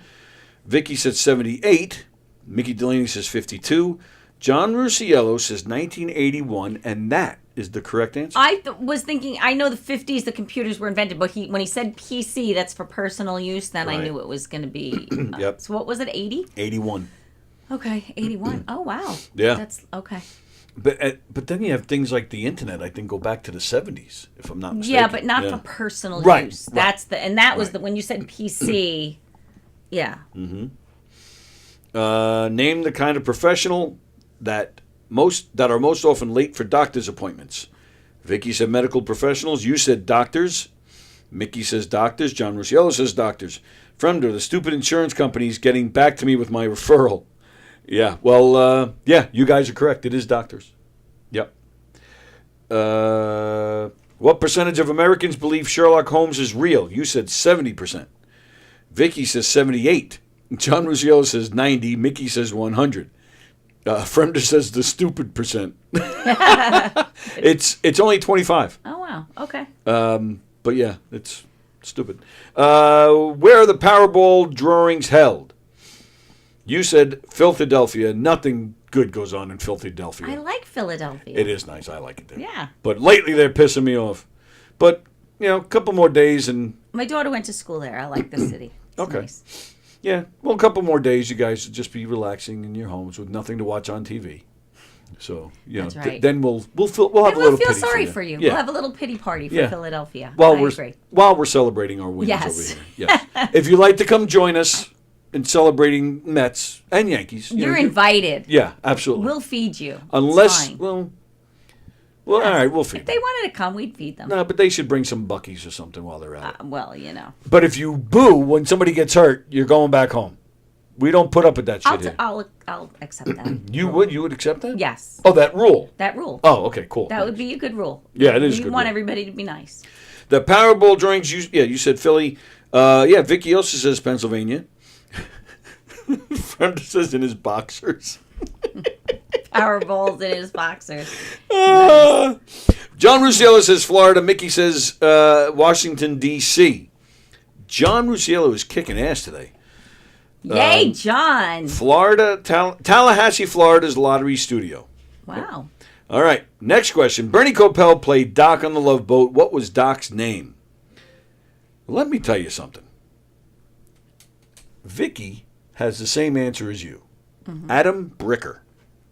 Vicky said 78. Mickey Delaney says 52. John Rusciello says 1981, and that is the correct answer.
I was thinking, I know the 50s, the computers were invented, but when he said PC, that's for personal use, then I
Right.
knew it was going to be...
Yep.
So what was it, 80?
81.
Okay, 81. Oh, wow.
Yeah.
That's, okay.
But then you have things like the internet, I think, go back to the 70s, if I'm not mistaken.
Yeah, but not
Yeah.
for personal
Right,
use.
right.
That's the... And that was the... When you said PC, yeah.
Mm-hmm. Name the kind of professional that are most often late for doctor's appointments. Vicky said medical professionals. You said doctors. Mickey says doctors. John Rusciello says doctors. Fremder, the stupid insurance companies getting back to me with my referral. Yeah, well, yeah, you guys are correct. It is doctors. Yep. What percentage of Americans believe Sherlock Holmes is real? You said 70%. Vicky says 78. John Rusciello says 90. Mickey says 100. Fremder says the stupid percent. It's only 25.
Oh, wow. Okay.
But yeah, it's stupid. Where are the Powerball drawings held? You said Philadelphia. Nothing good goes on in Philadelphia.
I like Philadelphia.
It is nice. I like it there.
Yeah.
But lately they're pissing me off. But, a couple more days and...
My daughter went to school there. I like the city. It's
Okay.
nice.
Yeah, well, a couple more days, you guys will just be relaxing in your homes with nothing to watch on TV. So,
That's right.
then we'll have
And
a little
we'll feel
pity
sorry
for
for you.
Yeah.
We'll have a little pity party for
Yeah.
Philadelphia.
While
I
we're
agree.
while we're celebrating our wins
Yes.
over here. Yes. If you'd like to come join us in celebrating Mets and Yankees,
You're invited.
Yeah, absolutely.
We'll feed you. It's
Unless,
fine.
well, all right, we'll feed
If they wanted to come, we'd feed them.
No, but they should bring some Buc-ee's or something while they're at it.
Well,
But if you boo when somebody gets hurt, you're going back home. We don't put up with that shit here.
I'll accept that.
You would accept that?
Yes.
Oh, that rule.
That rule.
Oh, okay, cool.
That would be a good rule.
Yeah, it is a
You
good
want
rule.
everybody to be nice.
The Powerball drawings, you said Philly. Yeah, Vicky also says Pennsylvania. Friend says in his boxers.
Powerballs in his boxers.
John Rusciello says Florida. Mickey says Washington, D.C. John Rusciello is kicking ass today.
Yay, John.
Florida, Tallahassee, Florida's lottery studio.
Wow.
All right, next question. Bernie Coppell played Doc on the Love Boat. What was Doc's name? Let me tell you something. Vicky has the same answer as you. Adam Bricker.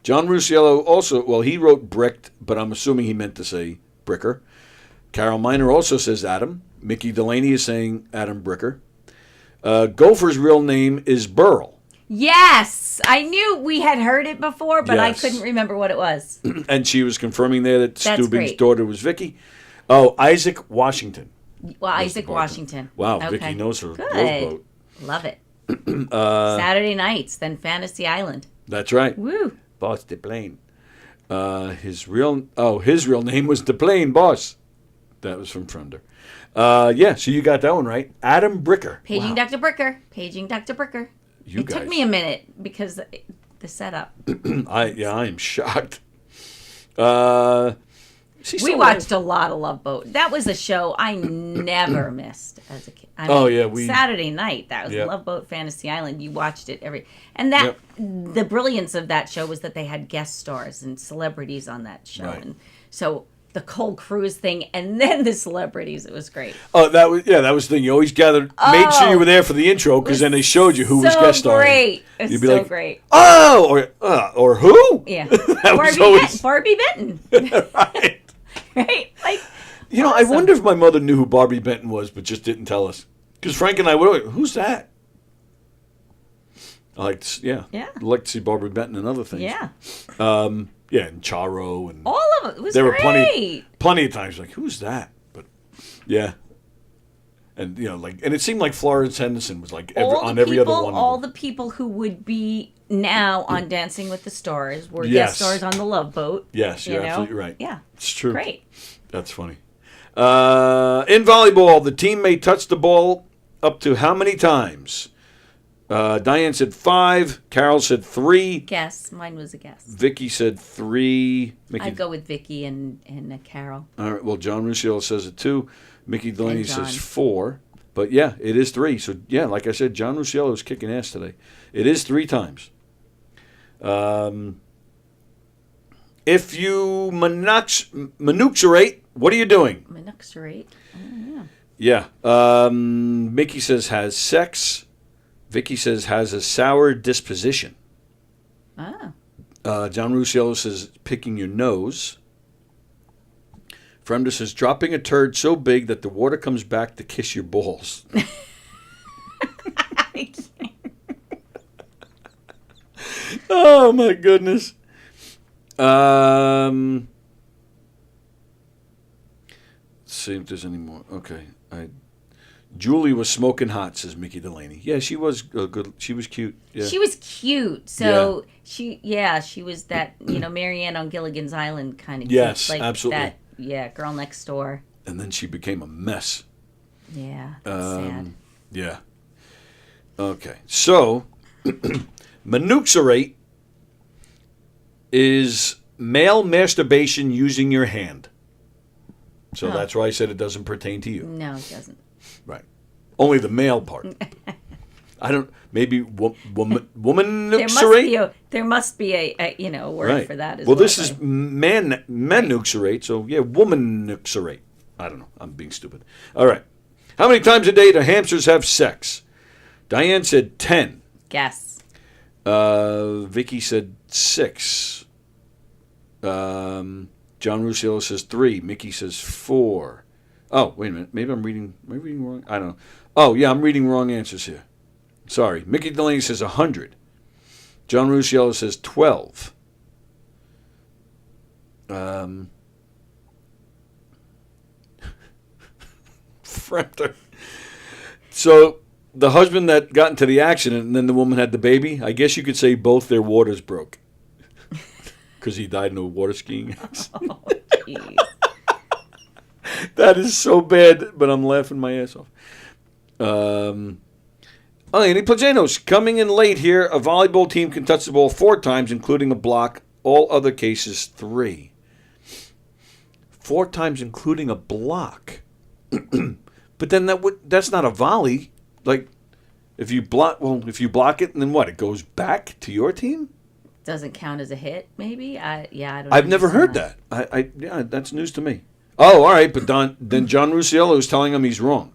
John Rusciello also, well, he wrote Bricked, but I'm assuming he meant to say Bricker. Carol Miner also says Adam. Mickey Delaney is saying Adam Bricker. Gopher's real name is Burl.
Yes. I knew we had heard it before, but I
Yes.
couldn't remember what it was.
And she was confirming there that
That's
Stubing's
great.
daughter was Vicky. Oh, Isaac Washington.
Well, Isaac Washington.
Wow,
Okay.
Vicky knows her Love
Good.
Boat.
Love it. Saturday nights, then Fantasy Island.
That's right.
Woo.
Boss DePlane. His real name was DePlane Boss. That was from Fremder. Yeah, so you got that one right. Adam Bricker.
Paging
Wow.
Dr. Bricker. Paging Dr. Bricker.
You
It
guys.
took me a minute because the setup.
I am shocked.
We watched a lot of Love Boat. That was a show I never missed as a kid. Saturday night. That was Love Boat Fantasy Island. You watched it and that the brilliance of that show was that they had guest stars and celebrities on that show, and so the Cold Cruise thing, and then the celebrities. It was great.
Oh, that was the thing. You always made sure you were there for the intro because then they showed you who was guest starring.
Great. It was so great.
Oh, or who?
Yeah,
Barbie
Benton.
Right.
Right? Like,
I wonder if my mother knew who Barbie Benton was, but just didn't tell us. Because Frank and I were like, who's that? I like to see Barbie Benton and other things.
Yeah.
And Charo and
all of it. It was
there
great.
were plenty of times like, who's that? But yeah. And and it seemed like Florence Henderson was like on every other one.
All the people who would be now on Dancing with the Stars were guest stars on the Love Boat.
Yes, you're absolutely right.
Yeah,
it's true.
Great.
That's funny. In volleyball, the team may touch the ball up to how many times? Diane said 5. Carol said 3.
Guess. Mine was a guess.
Vicky said 3.
I'd go with Vicky and Carol.
All right. Well, John Rusciello says it 2. Mickey Delaney says 4. But yeah, it is 3. So yeah, like I said, John Rusciello is kicking ass today. It is 3 times. If you monuxerate, what are you doing?
Monuxerate? Oh, yeah.
Yeah. Mickey says has sex. Vicky says has a sour disposition.
Ah.
John Rusciello says picking your nose. Fremda says dropping a turd so big that the water comes back to kiss your balls. Oh my goodness. Let's see if there's any more. Okay. Julie was smoking hot, says Mickey Delaney. Yeah, she was good. She was cute. Yeah.
She was cute. So she was that, Marianne on Gilligan's Island kind of cute.
Yes,
like
absolutely.
That, girl next door.
And then she became a mess.
Yeah, that's sad.
Yeah. Okay. So, monuxerate is male masturbation using your hand. So that's why I said it doesn't pertain to you.
No, it doesn't.
Right. Only the male part. I don't. Maybe woman-nuxerate?
There must be a word for that as
well. Well, this is man-nuxerate, so yeah, woman-nuxerate. I don't know. I'm being stupid. All right. How many times a day do hamsters have sex? Diane said 10.
Guess.
Vicky said 6. John Rusciello says 3. Mickey says 4. Oh, wait a minute. Maybe am I reading wrong? I don't know. Oh, yeah, I'm reading wrong answers here. Sorry. Mickey Delaney says 100. John Rusciello says 12. Fremder. So the husband that got into the accident and then the woman had the baby, I guess you could say both their waters broke. Because he died in a water skiing accident.
Oh, jeez.
That is so bad, but I'm laughing my ass off. Any Plagenos coming in late here. A volleyball team can touch the ball 4 times, including a block. All other cases 3. 4 times, including a block. But then that's not a volley. Like, if you block it, and then what? It goes back to your team.
Doesn't count as a hit, maybe. I don't.
I've never heard that. Yeah, that's news to me. Oh, all right, but then John Rusciello is telling him he's wrong.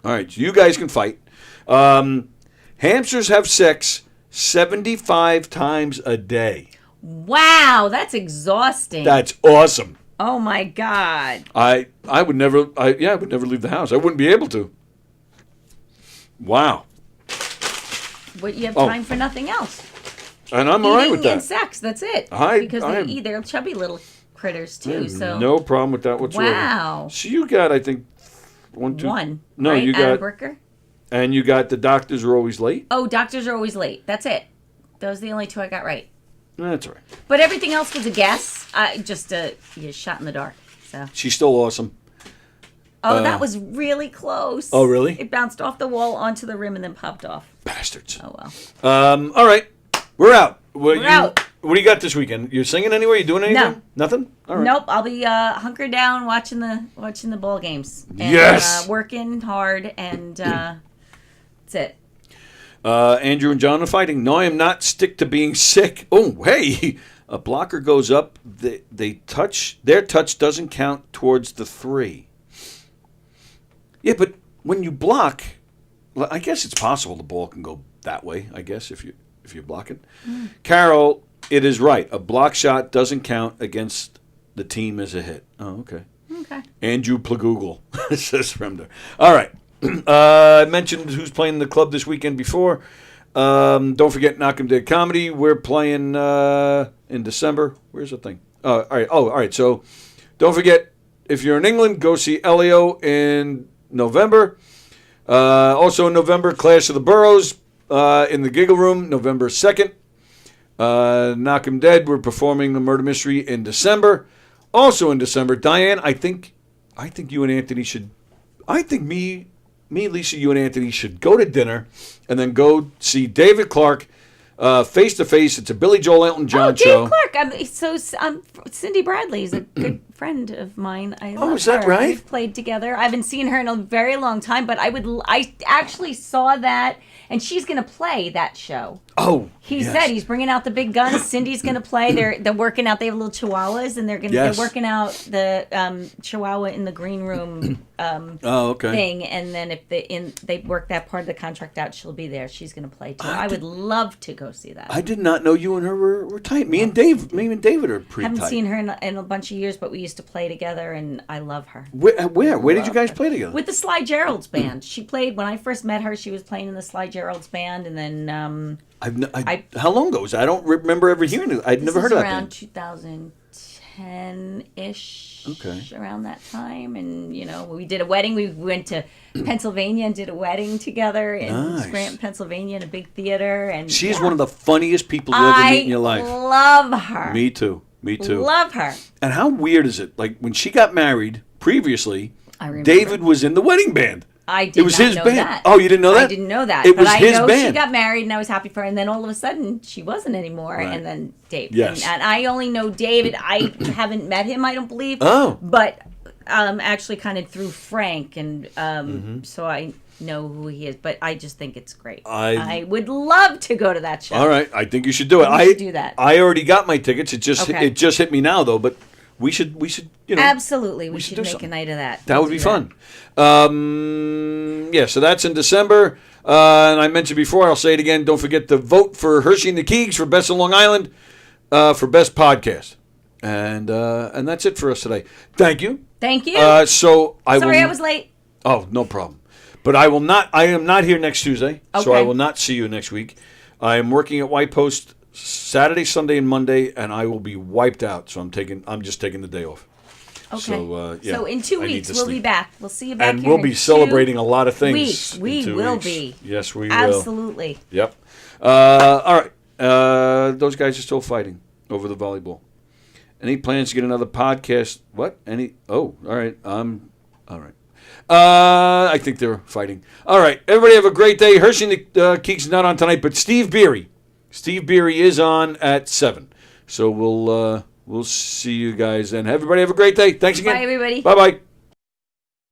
All right, so you guys can fight. Hamsters have sex 75 times a day.
Wow, that's exhausting.
That's awesome.
Oh my God.
I would never leave the house. I wouldn't be able to. Wow.
But you have time for nothing else.
And I'm all right with that.
And sex, that's it. Because they're chubby little critters too. So
no problem with that whatsoever.
Wow.
So you got, I think, 1, 2.
One.
No,
right?
you got
Adam Bricker.
And you got the doctors are always late.
Oh, doctors are always late. That's it. Those are the only 2 I got right.
That's all right.
But everything else was a guess. Just a shot in the dark. So
she's still awesome.
Oh, that was really close.
Oh, really?
It bounced off the wall onto the rim and then popped off.
Bastards.
Oh well.
All right, we're out.
We're out.
What do you got this weekend? You're singing anywhere? You doing anything?
No.
Nothing? All right.
Nope. I'll be hunkered down watching the ball games. And,
Yes.
Working hard, and that's it.
Andrew and John are fighting. No, I am not. Stick to being sick. Oh, hey. A blocker goes up. They touch. Their touch doesn't count towards the 3. Yeah, but when you block, I guess it's possible the ball can go that way, I guess, if you're blocking. Carol, it is right. A block shot doesn't count against the team as a hit. Oh, okay.
Okay.
Andrew Plagoogle, says Fremder. All right. I mentioned who's playing in the club this weekend before. Don't forget Knockem Dead Comedy. We're playing in December. Where's the thing? All right. Oh, all right. So don't forget, if you're in England, go see Elio in November. Also in November, Clash of the Boroughs in the Giggle Room, November 2nd. Knockem Dead, we're performing the Murder Mystery in December. Also in December, Diane, I think you and Anthony should, me, Lisa, you and Anthony should go to dinner and then go see David Clark face to face. It's a Billy Joel Elton John show.
David Clark. Cindy Bradley is a good friend of mine. I love
is that
her.
right?
We've played together. I haven't seen her in a very long time, but I actually saw that, and she's going to play that show.
Oh,
He said he's bringing out the big guns. Cindy's going to play. They're working out. They have little chihuahuas, and they're working out the chihuahua in the green room thing. And then if they work that part of the contract out, she'll be there. She's going to play too. I would love to go see that.
I did not know you and her were tight. Me and David are pretty
Haven't
tight.
seen her in a bunch of years, but we used to play together, and I love her.
Where did you guys play together?
With the Sly Gerald's band. She played when I first met her. She was playing in the Sly Gerald's band, and then
how long ago was that? I don't remember ever hearing it. I'd never heard of that
around
band.
2010-ish.
Okay.
Around that time, and we did a wedding. We went to Pennsylvania and did a wedding together in Scranton, Pennsylvania, in a big theater. And
she's one of the funniest people you ever meet in your life.
I love her.
Me too.
Love her.
And how weird is it? Like when she got married previously,
I remember.
David was in the wedding band.
I did
It was
not
his
know
band.
that.
Oh, you didn't know that?
I didn't know that.
It
but
was
I
his
know
band.
she got married, and I was happy for her. And then all of a sudden, she wasn't anymore.
Right.
And then Dave.
Yes.
And I only know David. I haven't met him, I don't believe.
Oh.
But actually kind of through Frank. And so I know who he is. But I just think it's great. I would love to go to that show.
All right, I think you should do it.
We should do that.
I already got my tickets. It just hit me now though, but we should
Absolutely. We should
do
make
something.
a night of that.
That would be fun. So that's in December. And I mentioned before, I'll say it again. Don't forget to vote for Hershey and the Keegs for Best of Long Island for Best Podcast. And that's it for us today. Thank you.
Thank you.
Sorry,
I was late.
Oh, no problem. But I am not here next Tuesday, so I
Okay.
will not see you next week. I am working at White Post Saturday, Sunday, and Monday, and I will be wiped out. So I'm just taking the day off.
Okay.
So,
So in 2
I need
weeks,
to
we'll be
sleep.
back. We'll see you back
And
here
we'll
in
be
2
celebrating a lot of things.
weeks.
in
We
2
will
weeks.
be.
Yes, we will.
Absolutely.
Yep. All right. Those guys are still fighting over the volleyball. Any plans to get another podcast? What? Oh, all right. All right. I think they're fighting. All right. Everybody have a great day. Hershey and the Keeks is not on tonight, but Steve Beery is on at 7. So we'll see you guys then. Everybody have a great day. Thanks again.
Bye, everybody.
Bye-bye.